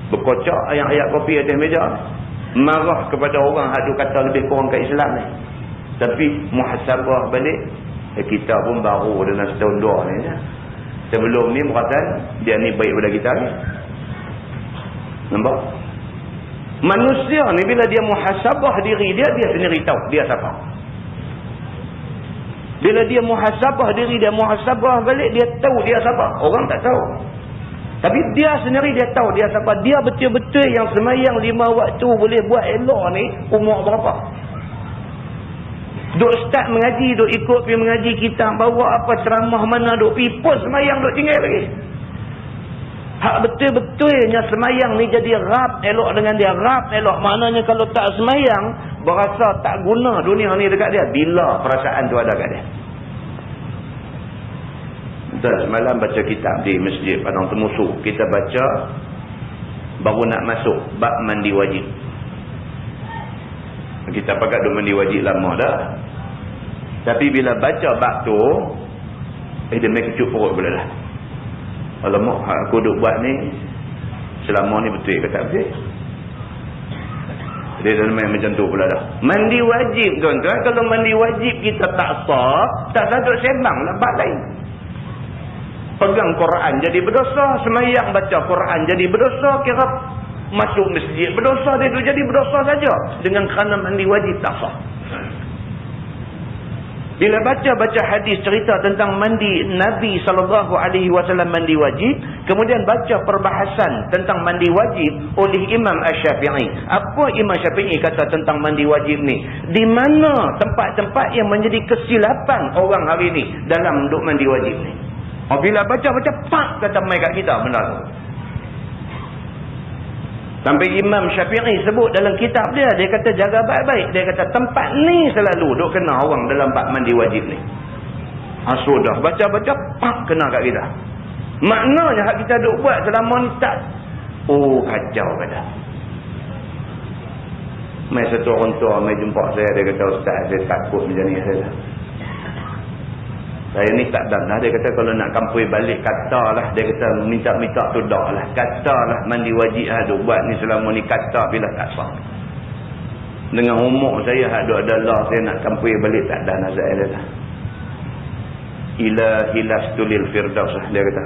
berkocak ayat-ayat kopi atas meja, marah kepada orang hadu kata lebih kurang ke Islam ni. Tapi muhasabah balik, kita pun baru dalam setahun dua ni. Sebelum ni berkata dia ni baik pada kita ni. Nampak? Manusia ni bila dia muhasabah diri dia, dia sendiri tahu dia siapa. Bila dia muhasabah diri dia, muhasabah balik, dia tahu dia siapa. Orang tak tahu. Tapi dia sendiri dia tahu dia siapa. Dia betul-betul yang semayang 5 waktu boleh buat elok ni umur berapa. Duk start mengaji, duk ikut pergi mengaji kita, bawa apa ceramah mana, duk pergi pun semayang duk tinggal lagi. Hak betul-betulnya semayang ni jadi rap elok dengan dia. Rap elok maknanya kalau tak semayang, berasa tak guna dunia ni dekat dia. Bila perasaan tu ada kat dia. Dan semalam baca kitab di masjid Padang Temusu. Kita baca baru nak masuk bab mandi wajib. Kita pakat duk mandi wajib lama dah. Tapi bila baca bab tu, dia main kecut perut pula dah. Alamak, aku duk buat ni selama ni betul ke tak betul? Dia dah main macam tu pula dah. Mandi wajib tuan-tuan. Kalau mandi wajib kita tak sah, tak sadut sembang lah bab lain. Pegang Quran jadi berdosa, semayang baca Quran jadi berdosa, kira masuk masjid berdosa, dia tu jadi berdosa saja. Dengan kerana mandi wajib tak sah. Bila baca hadis cerita tentang mandi Nabi SAW mandi wajib, kemudian baca perbahasan tentang mandi wajib oleh Imam Asy-Syafi'i. Apa Imam Syafi'i kata tentang mandi wajib ni? Di mana tempat-tempat yang menjadi kesilapan orang hari ni dalam duk mandi wajib ni? Bila baca-baca, pak kata mai kat kita benda tu. Sampai Imam Syafi'i sebut dalam kitab dia kata jaga baik-baik. Dia kata tempat ni selalu duk kena orang dalam bab mandi wajib ni. Sudah baca-baca, pak kena kat kita. Maknanya hak kita duk buat selama ni tak. Kacau kata. Mai satu orang tua mai jumpa saya, dia kata ustaz saya takut macam ni saya ni tak dan lah. Dia kata kalau nak kampui balik katalah, dia kata minta-minta tu dak lah, katalah mandi wajib duk buat ni selama ni, kata bila tak sah. Dengan umur saya hak duk adalah saya nak kampui balik tak dan azab dia kata. Ilahi lastulil firdaus, dia kata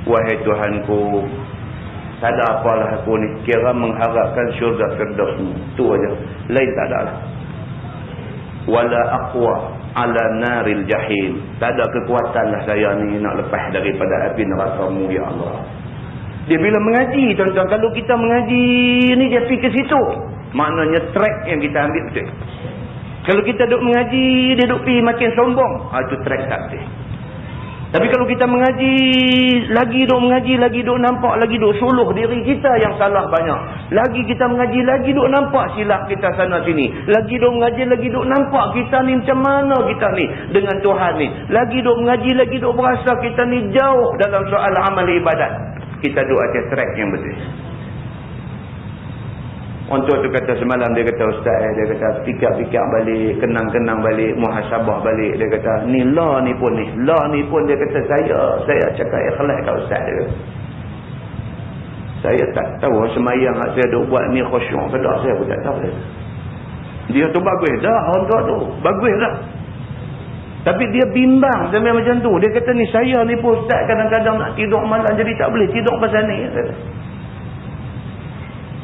wahai Tuhanku, tak ada apalah aku ni, kira mengharapkan syurga firdaus ni, tu aja, lain tak ada lah. Wala aqwa ala naril jahim, tak ada kekuatan lah saya ni nak lepas daripada api neraka-Mu ya Allah. Dia bila mengaji tuan-tuan, kalau kita mengaji ni dia pergi ke situ, maknanya track yang kita ambil betul. Kalau kita duk mengaji dia duk pergi makin sombong, itu track tak betul. Tapi kalau kita mengaji, lagi duk nampak, lagi duk suluh diri kita yang salah banyak. Lagi kita mengaji, lagi duk nampak silap kita sana sini. Lagi duk mengaji, lagi duk nampak kita ni macam mana kita ni dengan Tuhan ni. Lagi duk mengaji, lagi duk berasa kita ni jauh dalam soal amal ibadat. Kita duk atas track yang betul. Untuk tu kata semalam, dia kata ustaz, dia kata fikir-fikir balik, kenang-kenang balik, muhasabah balik. Dia kata ni lah ni pun dia kata saya cakap ikhlas kat ustaz dia. Saya tak tahu semayang saya duk buat ni khusyuk ke tak, saya pun tak tahu dia tu bagus dah, orang tua tu bagus dah. Tapi dia bimbang sampai macam tu. Dia kata ni saya ni pun ustaz kadang-kadang nak tidur malam jadi tak boleh tidur pasal ni.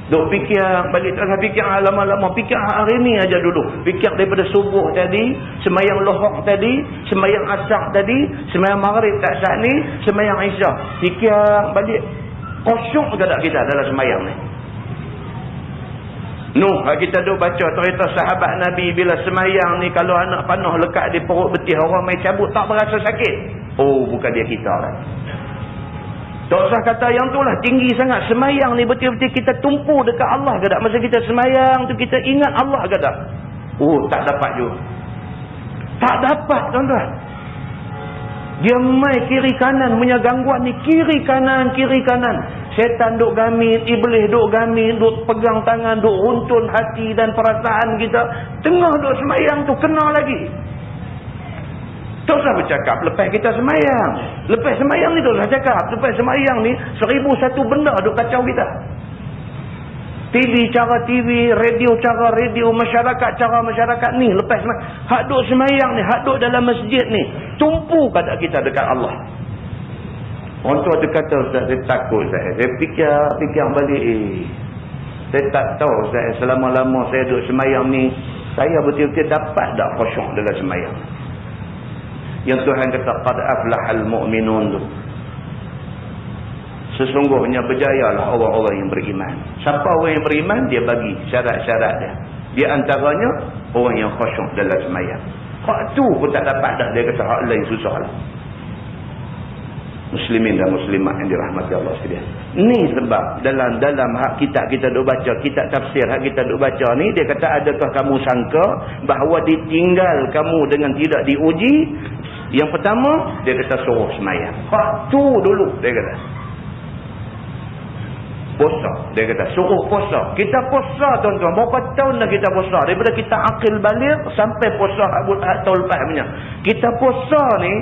Duk fikir balik, tak fikir lama-lama, fikir hari ni aja dulu. Fikir daripada subuh tadi, semayang lohok tadi, semayang asar tadi, semayang maghrib kat saat ni, semayang isyak. Fikir balik, kosong ke tak kita dalam semayang ni? Nuh, kita duk baca cerita sahabat Nabi bila semayang ni, kalau anak panah lekat di perut betih orang main cabut tak berasa sakit. Oh, bukan dia kita lah. Tak usah kata yang tu lah tinggi sangat. Semayang ni betul-betul kita tumpu dekat Allah ke tak? Masa kita semayang tu kita ingat Allah ke tak? Oh, tak dapat juga. Tak dapat, tuan-tuan. Dia main kiri kanan punya gangguan ni. Kiri kanan. Syaitan duk gamit, iblis duk gamit, duk pegang tangan, duk runtun hati dan perasaan kita. Tengah duk semayang tu kena lagi. Tak usah bercakap lepas kita semayang. Lepas semayang ni tak usah cakap. Lepas semayang ni 1001 benda duk kacau kita. TV cara TV, radio cara radio, masyarakat cara masyarakat ni. Lepas semayang, hak duk semayang ni, hak duk dalam masjid ni, tumpu kata kita dekat Allah. Orang tua dia kata, Ustaz, saya takut saya fikir balik. Saya tak tahu saya selama-lama saya duk semayang ni, saya betul-betul dapat tak khusyuk dalam semayang. Yang Tuhan kata qad aflahal mu'minun tu. Sesungguhnya berjayalah orang-orang yang beriman. Siapa orang yang beriman, dia bagi syarat-syarat dia. Di antaranya orang yang khusyuk dalam sembahyang. Hak tu pun tak dapat dah, dia kata hak lain susahlah. Muslimin dan muslimat yang dirahmati Allah sekalian. Ni sebab dalam hak kitab kita duk baca, kitab tafsir hak kita duk baca ni, dia kata adakah kamu sangka bahawa ditinggal kamu dengan tidak diuji? Yang pertama, dia kata suruh semayang. Hak tu dulu, dia kata. Puasa. Dia kata, suruh puasa. Kita puasa, tuan-tuan. Berapa tahun dah kita puasa? Daripada kita akil balik sampai puasa tahun lepas punya. Kita puasa ni,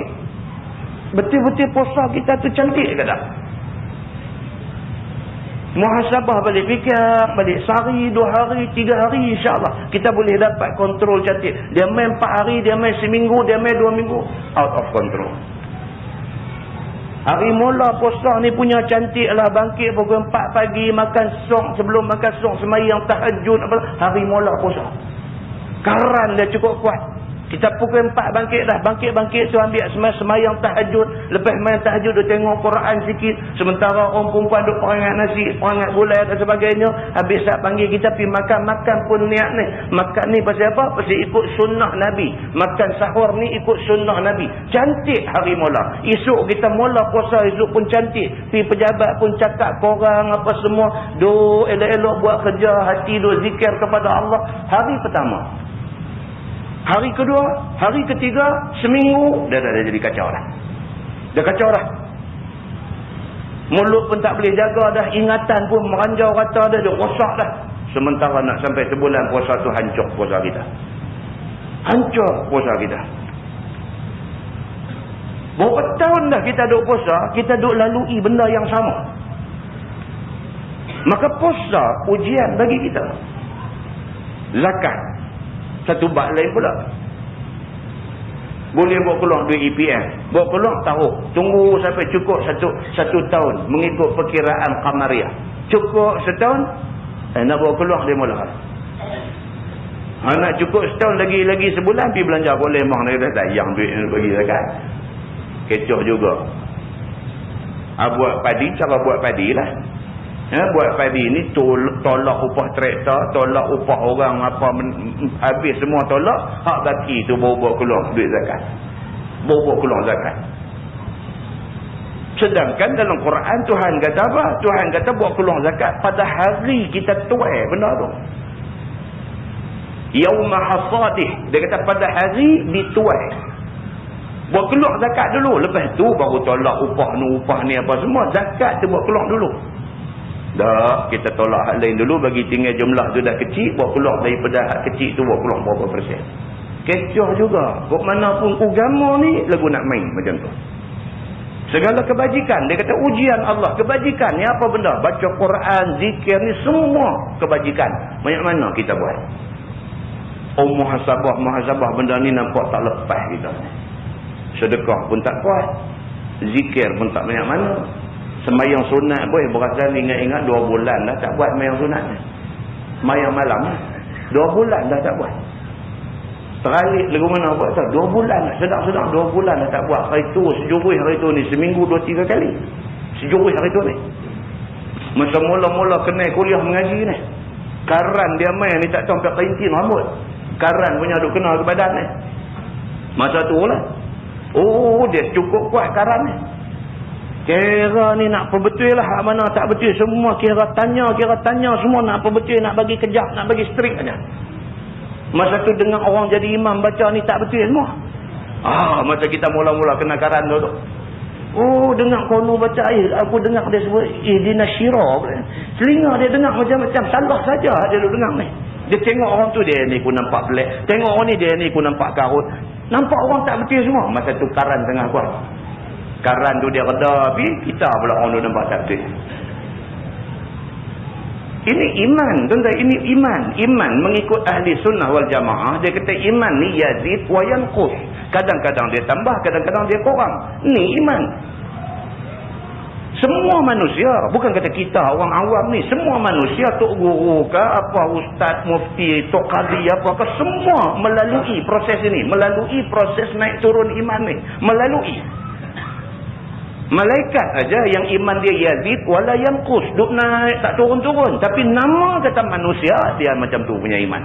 betul-betul puasa kita tu cantik ke tak? Muhasabah balik, fikir balik. Sehari, 2 hari, 3 hari, insyaAllah kita boleh dapat kontrol cantik. Dia main 4 hari, dia main seminggu, dia main 2 minggu, out of control. Hari mula puasa ni punya cantik lah. Bangkit pukul 4 pagi, makan sok, sebelum makan sok semayang tahajud. Hari mula puasa karan dia cukup kuat. Kita pukul 4 bangkit dah. Bangkit tu ambil semayang tahajud. Lepas main tahajud dia tengok Quran sikit. Sementara orang perempuan duk perangat nasi, perangat gulai dan sebagainya. Habis tak panggil kita pergi makan pun niat ni. Makan ni pasal apa? Pasal ikut sunnah Nabi. Makan sahur ni ikut sunnah Nabi. Cantik hari mula. Esok kita mula puasa, esok pun cantik. Pergi pejabat pun cakap korang apa semua. Duk elok-elok buat kerja, hati duk zikir kepada Allah. Hari pertama. Hari kedua, hari ketiga, seminggu, dah jadi kacau dah. Dah kacau dah. Mulut pun tak boleh jaga dah. Ingatan pun meranjau rata dah. Dia rosak dah. Sementara nak sampai sebulan puasa tu hancur puasa kita. Hancur puasa kita. Berapa tahun dah kita duk puasa, kita duk lalui benda yang sama. Maka puasa ujian bagi kita. Zakat. Satu bab lain pula. Boleh buat keluar duit EPF. Buat keluar taruh. Tunggu sampai cukup satu tahun. Mengikut perkiraan Qamariyah. Cukup setahun. Nak buat keluar dia mula. Nak cukup setahun lagi sebulan. Pergi belanja boleh. Memang dia dah sayang duit ni bagi zakat. Kecoh juga. Buat padi. Cara buat padi lah. Buat padi ni tolak upah traktor, tolak upah orang apa, habis semua tolak, hak baki tu bawa keluar duit zakat. Bawa keluar zakat. Sedangkan dalam Quran Tuhan kata apa? Tuhan kata buat keluar zakat pada hari kita tuai benda tu. Yauma hasadih. Dia kata pada hari dituai. Buat keluar zakat dulu. Lepas tu baru tolak upah ni apa semua. Zakat tu buat keluar dulu. Dah, kita tolak hak lain dulu bagi tinggal jumlah tu dah kecil. Buat keluar daripada hak kecil tu buat keluar berapa persen. Kecoh juga. Kok mana pun agama ni lagu nak main macam tu. Segala kebajikan. Dia kata ujian Allah. Kebajikan ni apa benda? Baca Quran, zikir ni semua kebajikan. Banyak mana kita buat? Muhasabah benda ni nampak tak lepas kita. Sedekah pun tak kuat. Zikir pun tak banyak mana. Sembahyang sunat pun berasa ingat-ingat 2 bulan dah tak buat sembahyang sunat ni. Sembahyang malam 2 bulan dah tak buat. Teralik lagu mana buat tak? 2 bulan sedang-sedang 2 bulan dah tak buat. Hari tu sejurus hari tu ni seminggu 2-3 kali. Sejurus hari tu ni. Masa mula-mula kena kuliah mengaji ni. Karan dia main ni tak tahu sampai kerintin rambut. Karan punya duk kena ke badan ni. Masa tu lah. Oh, dia cukup kuat karan ni. Kira ni nak perbetul lah. Hak mana tak betul semua kira tanya semua nak perbetul, nak bagi kejap, nak bagi strik aja. Masa tu dengar orang jadi imam baca ni tak betul semua. Masa kita mula-mula kena karan tu. Oh, dengar kono baca ayat. Aku dengar dia sebut Ihdinas Sirah. Telinga dia dengar macam-macam. Salah saja dia duk dengar ni. Dia tengok orang tu dia ni pun nampak pelik. Tengok orang ni dia ni pun nampak karut. Nampak orang tak betul semua. Masa tu karan tengah kuat. Karan tu dia reda habis, kita pula orang tu nampak tak betul. Ini iman, tuan-tuan, ini iman. Iman mengikut ahli sunnah wal jamaah. Dia kata iman ni yazid wa yanqus. Kadang-kadang dia tambah, kadang-kadang dia kurang. Ni iman. Semua manusia, bukan kata kita orang awam ni, semua manusia, tok guru ke apa, ustaz, mufti, tok qadi apa ke, semua melalui proses ini, melalui proses naik turun iman ni, melalui. Malaikat aja yang iman dia yazid wala yanqus, duk naik tak turun-turun, tapi nama kata manusia dia macam tu punya iman.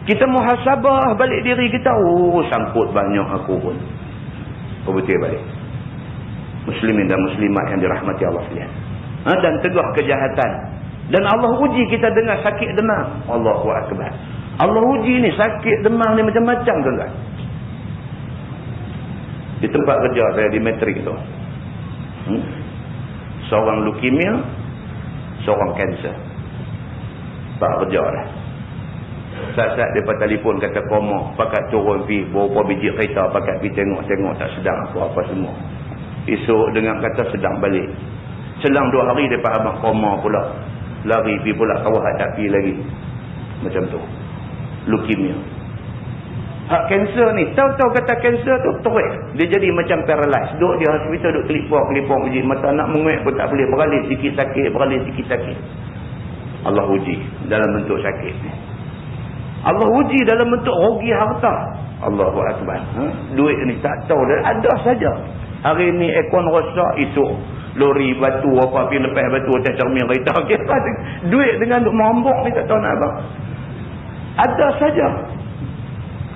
Kita muhasabah balik diri kita, sangkut banyak aku pun. Betul balik. Muslimin dan muslimat yang dirahmati Allah sekalian. Dan tegah kejahatan. Dan Allah uji kita dengan sakit demam. Allahu akbar. Allah uji ni sakit demam ni macam-macam tuan-tuan. Di tempat kerja saya di matrik tu. Seorang leukemia, seorang kanser. Tak kerja dah. Saat-saat dia telefon kata koma, pakat turun pergi berapa biji kereta, pakat pergi tengok-tengok tak sedang apa-apa semua. Esok dengar kata sedang balik. Selang 2 hari depan abang koma pula. Lari pergi pula kawah tak pergi lagi. Macam tu. Leukemia. Hak kanser ni, tahu-tahu kata kanser tu teruk. Dia jadi macam paralyzed. Duduk di hospital, duduk kelipar biji. Mata nak menguat pun tak boleh. Beralih sikit sakit. Allah uji dalam bentuk sakit ni. Allah uji dalam bentuk rugi harta. Allahu akbar. Duit ni tak tahu dah ada saja. Hari ni aircon rosak, esok lori batu apa pergi lepas batu atas cermin kereta. Duit dengan duk mambok ni tak tahu nak apa. Ada saja.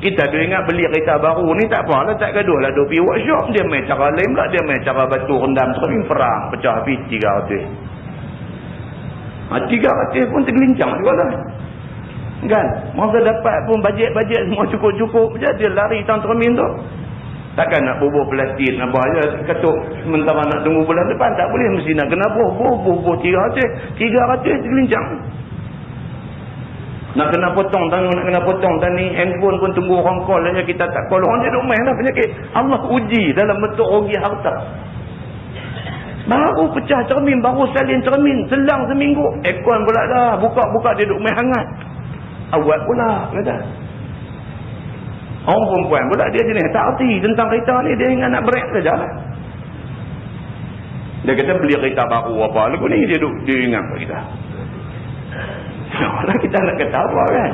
Kita tu ingat beli kereta baru ni tak apa lah, tak gaduh lah duk pergi workshop. Dia main cara lain pula, dia main cara batu rendam cermin perang, pecah habis 300. 300 pun tergelincang juga lah. Kan? Masa dapat pun bajet-bajet semua cukup-cukup je, dia lari tang cermin tu. Takkan nak bubuh plastik nak buat je, ketuk sementara nak tunggu bulan depan, tak boleh, mesti nak kena bubuh 300 tergelincang. Nak kena potong tangan, nak kena potong tani, handphone pun tunggu orang call aja, kita tak call orang, dia duk main lah penyakit. Allah uji dalam bentuk rugi harta. Baru pecah cermin, baru salin cermin, selang seminggu, aircon pula dah, buka-buka dia duk main hangat. Awal pula kata. Orang perempuan pula dia jenis tak erti tentang kereta ni, dia ingat nak break saja lah. Dia kata beli kereta baru apa lagu ni, dia ingat kita. Lah kita nak kata apa kan?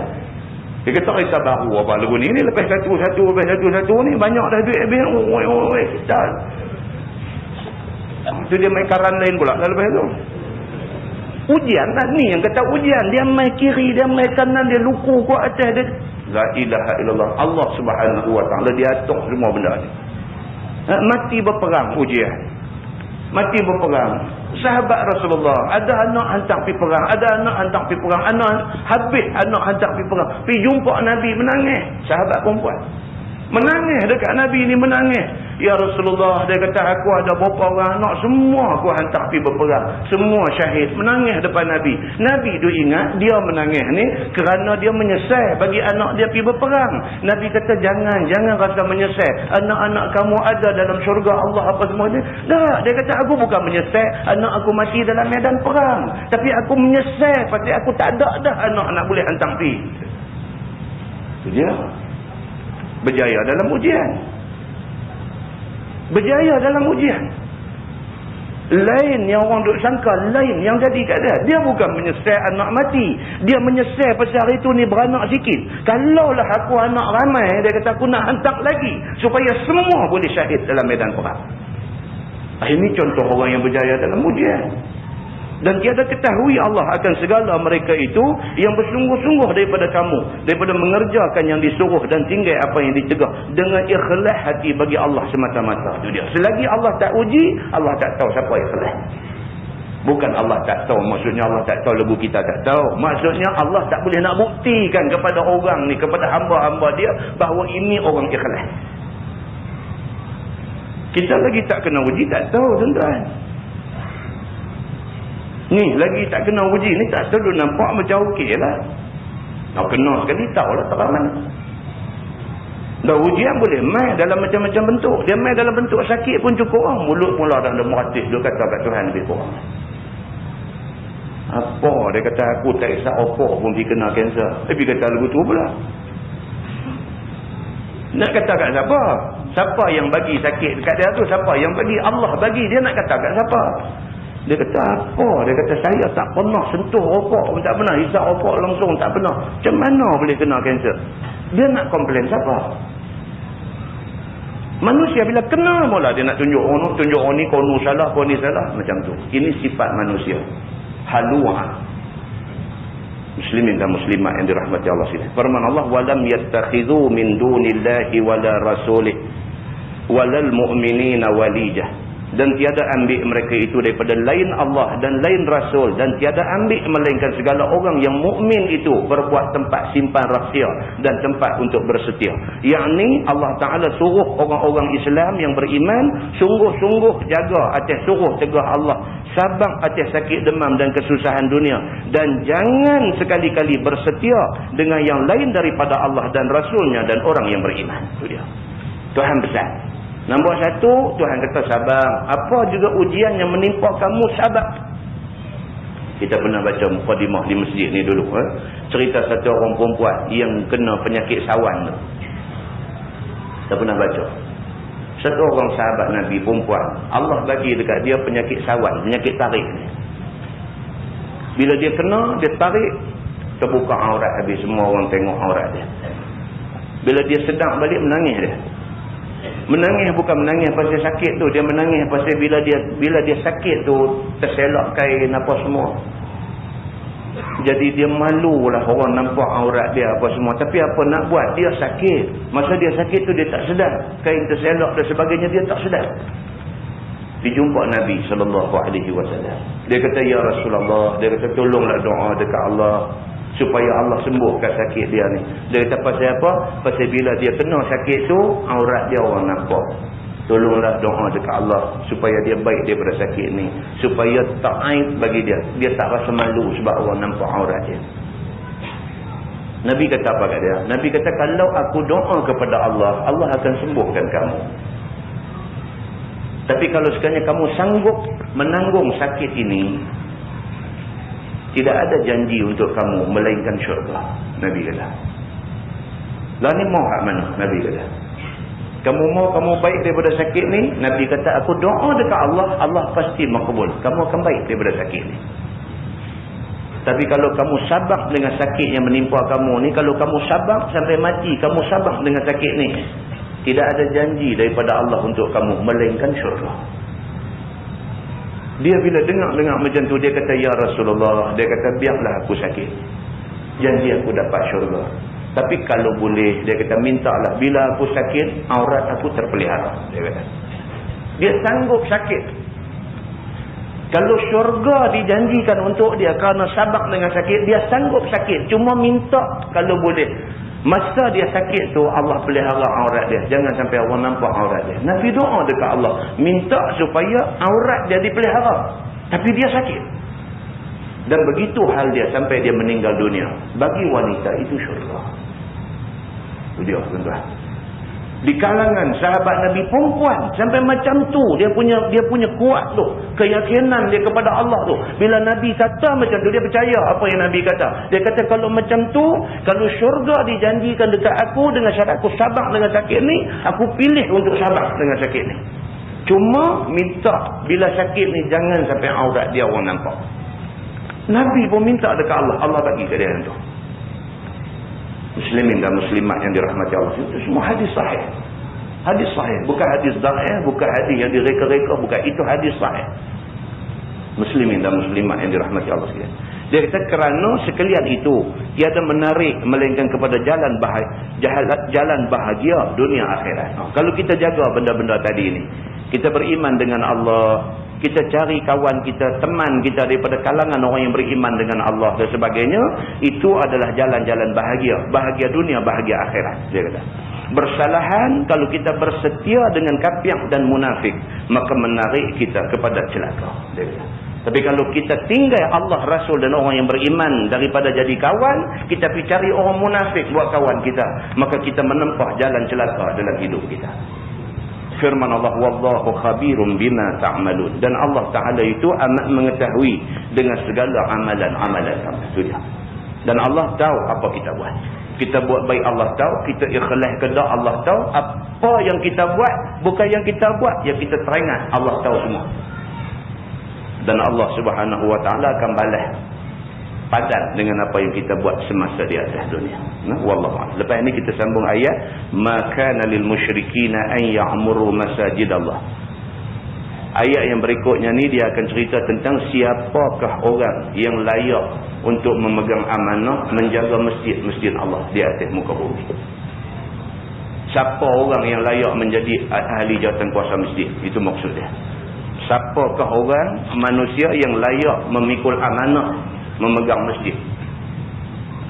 Dia kata kereta baru apa lagu ni lepas satu ni banyak dah duit habis. Oi kita. Tu dia main karan lain pula lepas tu. Ujian lah ni yang kata ujian. Dia main kiri, dia main kanan, dia luku kuat atas dia. La ilaha illallah. Allah subhanahu wa ta'ala dia atur semua benda ni. Mati berperang ujian. Mati berperang. Sahabat Rasulullah, ada anak hantar pergi perang, ada anak hantar pergi perang, anak habis anak hantar pergi perang. Pergi jumpa Nabi menangis. Sahabat perempuan menangis dekat Nabi ni, menangis. Ya Rasulullah, dia kata aku ada berapa orang anak, semua aku hantar pergi berperang, semua syahid. Menangis depan Nabi. Nabi tu ingat dia menangis ni kerana dia menyesal bagi anak dia pergi berperang. Nabi kata jangan rasa menyesal, anak-anak kamu ada dalam syurga Allah apa semua ni. Tak, dia kata aku bukan menyesal anak aku mati dalam medan perang, tapi aku menyesal pasal aku tak ada dah anak nak boleh hantar pergi. Itu dia berjaya dalam ujian. Berjaya dalam ujian. Lain yang orang duk sangka, lain yang jadi kat dia. Dia bukan menyesal anak mati. Dia menyesal pasal hari tu ni beranak sikit. Kalaulah aku anak ramai, dia kata aku nak hantar lagi supaya semua boleh syahid dalam medan perang. Ini contoh orang yang berjaya dalam ujian. Dan tiada ketahui Allah akan segala mereka itu yang bersungguh-sungguh daripada kamu, daripada mengerjakan yang disuruh dan tinggal apa yang dicegah dengan ikhlas hati bagi Allah semata-mata. Itu dia. Selagi Allah tak uji, Allah tak tahu siapa ikhlas. Bukan Allah tak tahu, maksudnya Allah tak tahu lebu kita tak tahu. Maksudnya Allah tak boleh nak buktikan kepada orang ni, kepada hamba-hamba dia bahawa ini orang ikhlas. Kita lagi tak kena uji tak tahu, tuan-tuan. Ni lagi tak kena uji ni tak selalu nampak macam okey lah. Nak kena sekali tahulah terang mana. Dah ujian boleh main dalam macam-macam bentuk. Dia main dalam bentuk sakit pun cukup. Mulut mula dah meratis. Dia kata kat Tuhan lebih kurang. Apa? Dia kata aku tak isap apa pun pergi kena kanser. Tapi kata lagu tu pula. Nak kata kat siapa? Siapa yang bagi sakit dekat dia tu? Siapa yang bagi? Allah bagi. Dia nak kata kat siapa? Dia kata apa? Dia kata saya tak pernah sentuh rokok pun tak pernah, hisap rokok langsung tak pernah. Macam mana boleh kena kanser? Dia nak komplain siapa? Manusia bila kena mula dia nak tunjuk orang ni kau salah, kau ni salah. Macam tu. Ini sifat manusia. Halu'ah. Muslimin dan muslimat yang dirahmati Allah sini. Firman Allah, walam yattakhidhu min dunillahi wala rasulih walal mu'minina walijah. Dan tiada ambil mereka itu daripada lain Allah dan lain Rasul, dan tiada ambil melainkan segala orang yang mukmin itu berbuat tempat simpan rahsia dan tempat untuk bersetia. Yakni Allah Ta'ala suruh orang-orang Islam yang beriman sungguh-sungguh jaga atas suruh tegah Allah, sabar atas sakit demam dan kesusahan dunia, dan jangan sekali-kali bersetia dengan yang lain daripada Allah dan Rasulnya dan orang yang beriman. Itu dia. Tuhan pesan. Nombor satu, Tuhan kata sabar. Apa juga ujian yang menimpa kamu, sabar. Kita pernah baca mukadimah di masjid ni dulu. Cerita satu orang perempuan yang kena penyakit sawan tu. Kita pernah baca. Satu orang sahabat Nabi perempuan, Allah bagi dekat dia penyakit sawan, penyakit tarik ni. Bila dia kena, dia tarik, terbuka aurat habis, semua orang tengok aurat dia. Bila dia sedang balik, menangis dia. Menangis bukan menangis pasal sakit tu, dia menangis pasal bila dia sakit tu terselak kain apa semua. Jadi dia malulah orang nampak aurat dia apa semua. Tapi apa nak buat, dia sakit. Masa dia sakit tu dia tak sedar, kain terselak dan sebagainya, dia tak sedar. Dijumpa Nabi SAW. Dia kata, ya Rasulullah, dia kata tolonglah doa dekat Allah supaya Allah sembuhkan sakit dia ni. Dia kata pasal apa? Pasal bila dia kena sakit tu, aurat dia orang nampak. Tolonglah doa dekat Allah supaya dia baik daripada sakit ni, supaya tak aib bagi dia. Dia tak rasa malu sebab orang nampak aurat dia. Nabi kata apa kat dia? Nabi kata kalau aku doa kepada Allah, Allah akan sembuhkan kamu. Tapi kalau sekiranya kamu sanggup menanggung sakit ini, tidak ada janji untuk kamu melainkan syurga. Nabi kata. Lah ni mau hak mana? Nabi kata. Kamu mau kamu baik daripada sakit ni? Nabi kata aku doa dekat Allah, Allah pasti makbul. Kamu akan baik daripada sakit ni. Tapi kalau kamu sabar dengan sakit yang menimpa kamu ni, kalau kamu sabar sampai mati, kamu sabar dengan sakit ni, tidak ada janji daripada Allah untuk kamu melainkan syurga. Dia bila dengar macam tu, dia kata, ya Rasulullah, dia kata biarlah aku sakit, janji aku dapat syurga. Tapi kalau boleh, dia kata mintalah bila aku sakit aurat aku terpelihara. Dia kata Dia sanggup sakit. Kalau syurga dijanjikan untuk dia kerana sabar dengan sakit, dia sanggup sakit. Cuma minta kalau boleh. Masa dia sakit tu, Allah pelihara aurat dia. Jangan sampai orang nampak aurat dia. Nabi doa dekat Allah. Minta supaya aurat dia dipelihara. Tapi dia sakit. Dan begitu hal dia sampai dia meninggal dunia. Bagi wanita itu syurga. Itu dia tuan-tuan. Di kalangan sahabat Nabi perempuan sampai macam tu dia punya kuat tu, keyakinan dia kepada Allah tu. Bila Nabi kata macam tu, dia percaya apa yang Nabi kata. Dia kata kalau macam tu, kalau syurga dijanjikan dekat aku dengan syarat aku sabar dengan sakit ni, aku pilih untuk sabar dengan sakit ni. Cuma minta bila sakit ni jangan sampai aurat dia orang nampak. Nabi pun minta dekat Allah, Allah bagi ke dia tu. Muslimin dan muslimat yang dirahmati Allah, itu semua hadis sahih. Hadis sahih, bukan hadis dhaif, bukan hadis yang direka-reka, bukan, itu hadis sahih. Muslimin dan muslimat yang dirahmati Allah sekalian. Dia kata kerana sekalian itu tiada menarik melainkan kepada jalan bahagia dunia akhirat. Kalau kita jaga benda-benda tadi ini, kita beriman dengan Allah, kita cari kawan kita, teman kita daripada kalangan orang yang beriman dengan Allah dan sebagainya, itu adalah jalan-jalan bahagia. Bahagia dunia, bahagia akhirat. Dia kata. Bersalahan kalau kita bersetia dengan kafir dan munafik, maka menarik kita kepada celaka. Dia kata. Tapi kalau kita tinggal Allah, Rasul dan orang yang beriman daripada jadi kawan, kita pergi cari orang munafik buat kawan kita, maka kita menempah jalan celaka dalam hidup kita. Firman Allah, wallahu khabirum bima ta'malun. Dan Allah Ta'ala itu amat mengetahui dengan segala amalan-amalan kamu. Itu dia. Dan Allah tahu apa kita buat. Kita buat baik Allah tahu, kita ikhlas kedah Allah tahu. Apa yang kita buat, bukan yang kita buat, yang kita teringat Allah tahu semua. Dan Allah Subhanahu Wa Ta'ala akan balas padan dengan apa yang kita buat semasa di atas dunia. Wallahu a'lam. Lepas ini kita sambung ayat ma kana lil musyrikina an ya'muru masajidallah. Ayat yang berikutnya ni dia akan cerita tentang siapakah orang yang layak untuk memegang amanah menjaga masjid-masjid Allah di atas muka bumi. Siapa orang yang layak menjadi ahli jawatan kuasa masjid? Itu maksudnya. Siapakah orang manusia yang layak memikul amanah memegang masjid?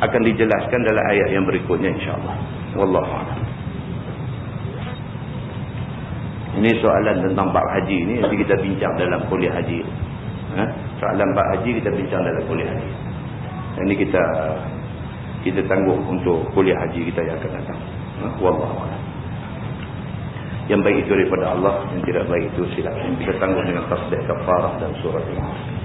Akan dijelaskan dalam ayat yang berikutnya insya-Allah. Wallahu a'lam. Ini soalan tentang bab haji ni nanti kita bincang dalam kuliah haji. Soalan bab haji kita bincang dalam kuliah haji. Ini kita tangguh untuk kuliah haji kita yang akan datang. Wallahu a'lam. Yang baik itu daripada Allah, yang tidak baik itu silap. Kita tangguh dengan tasbih kafarah dan surah Al-Asr.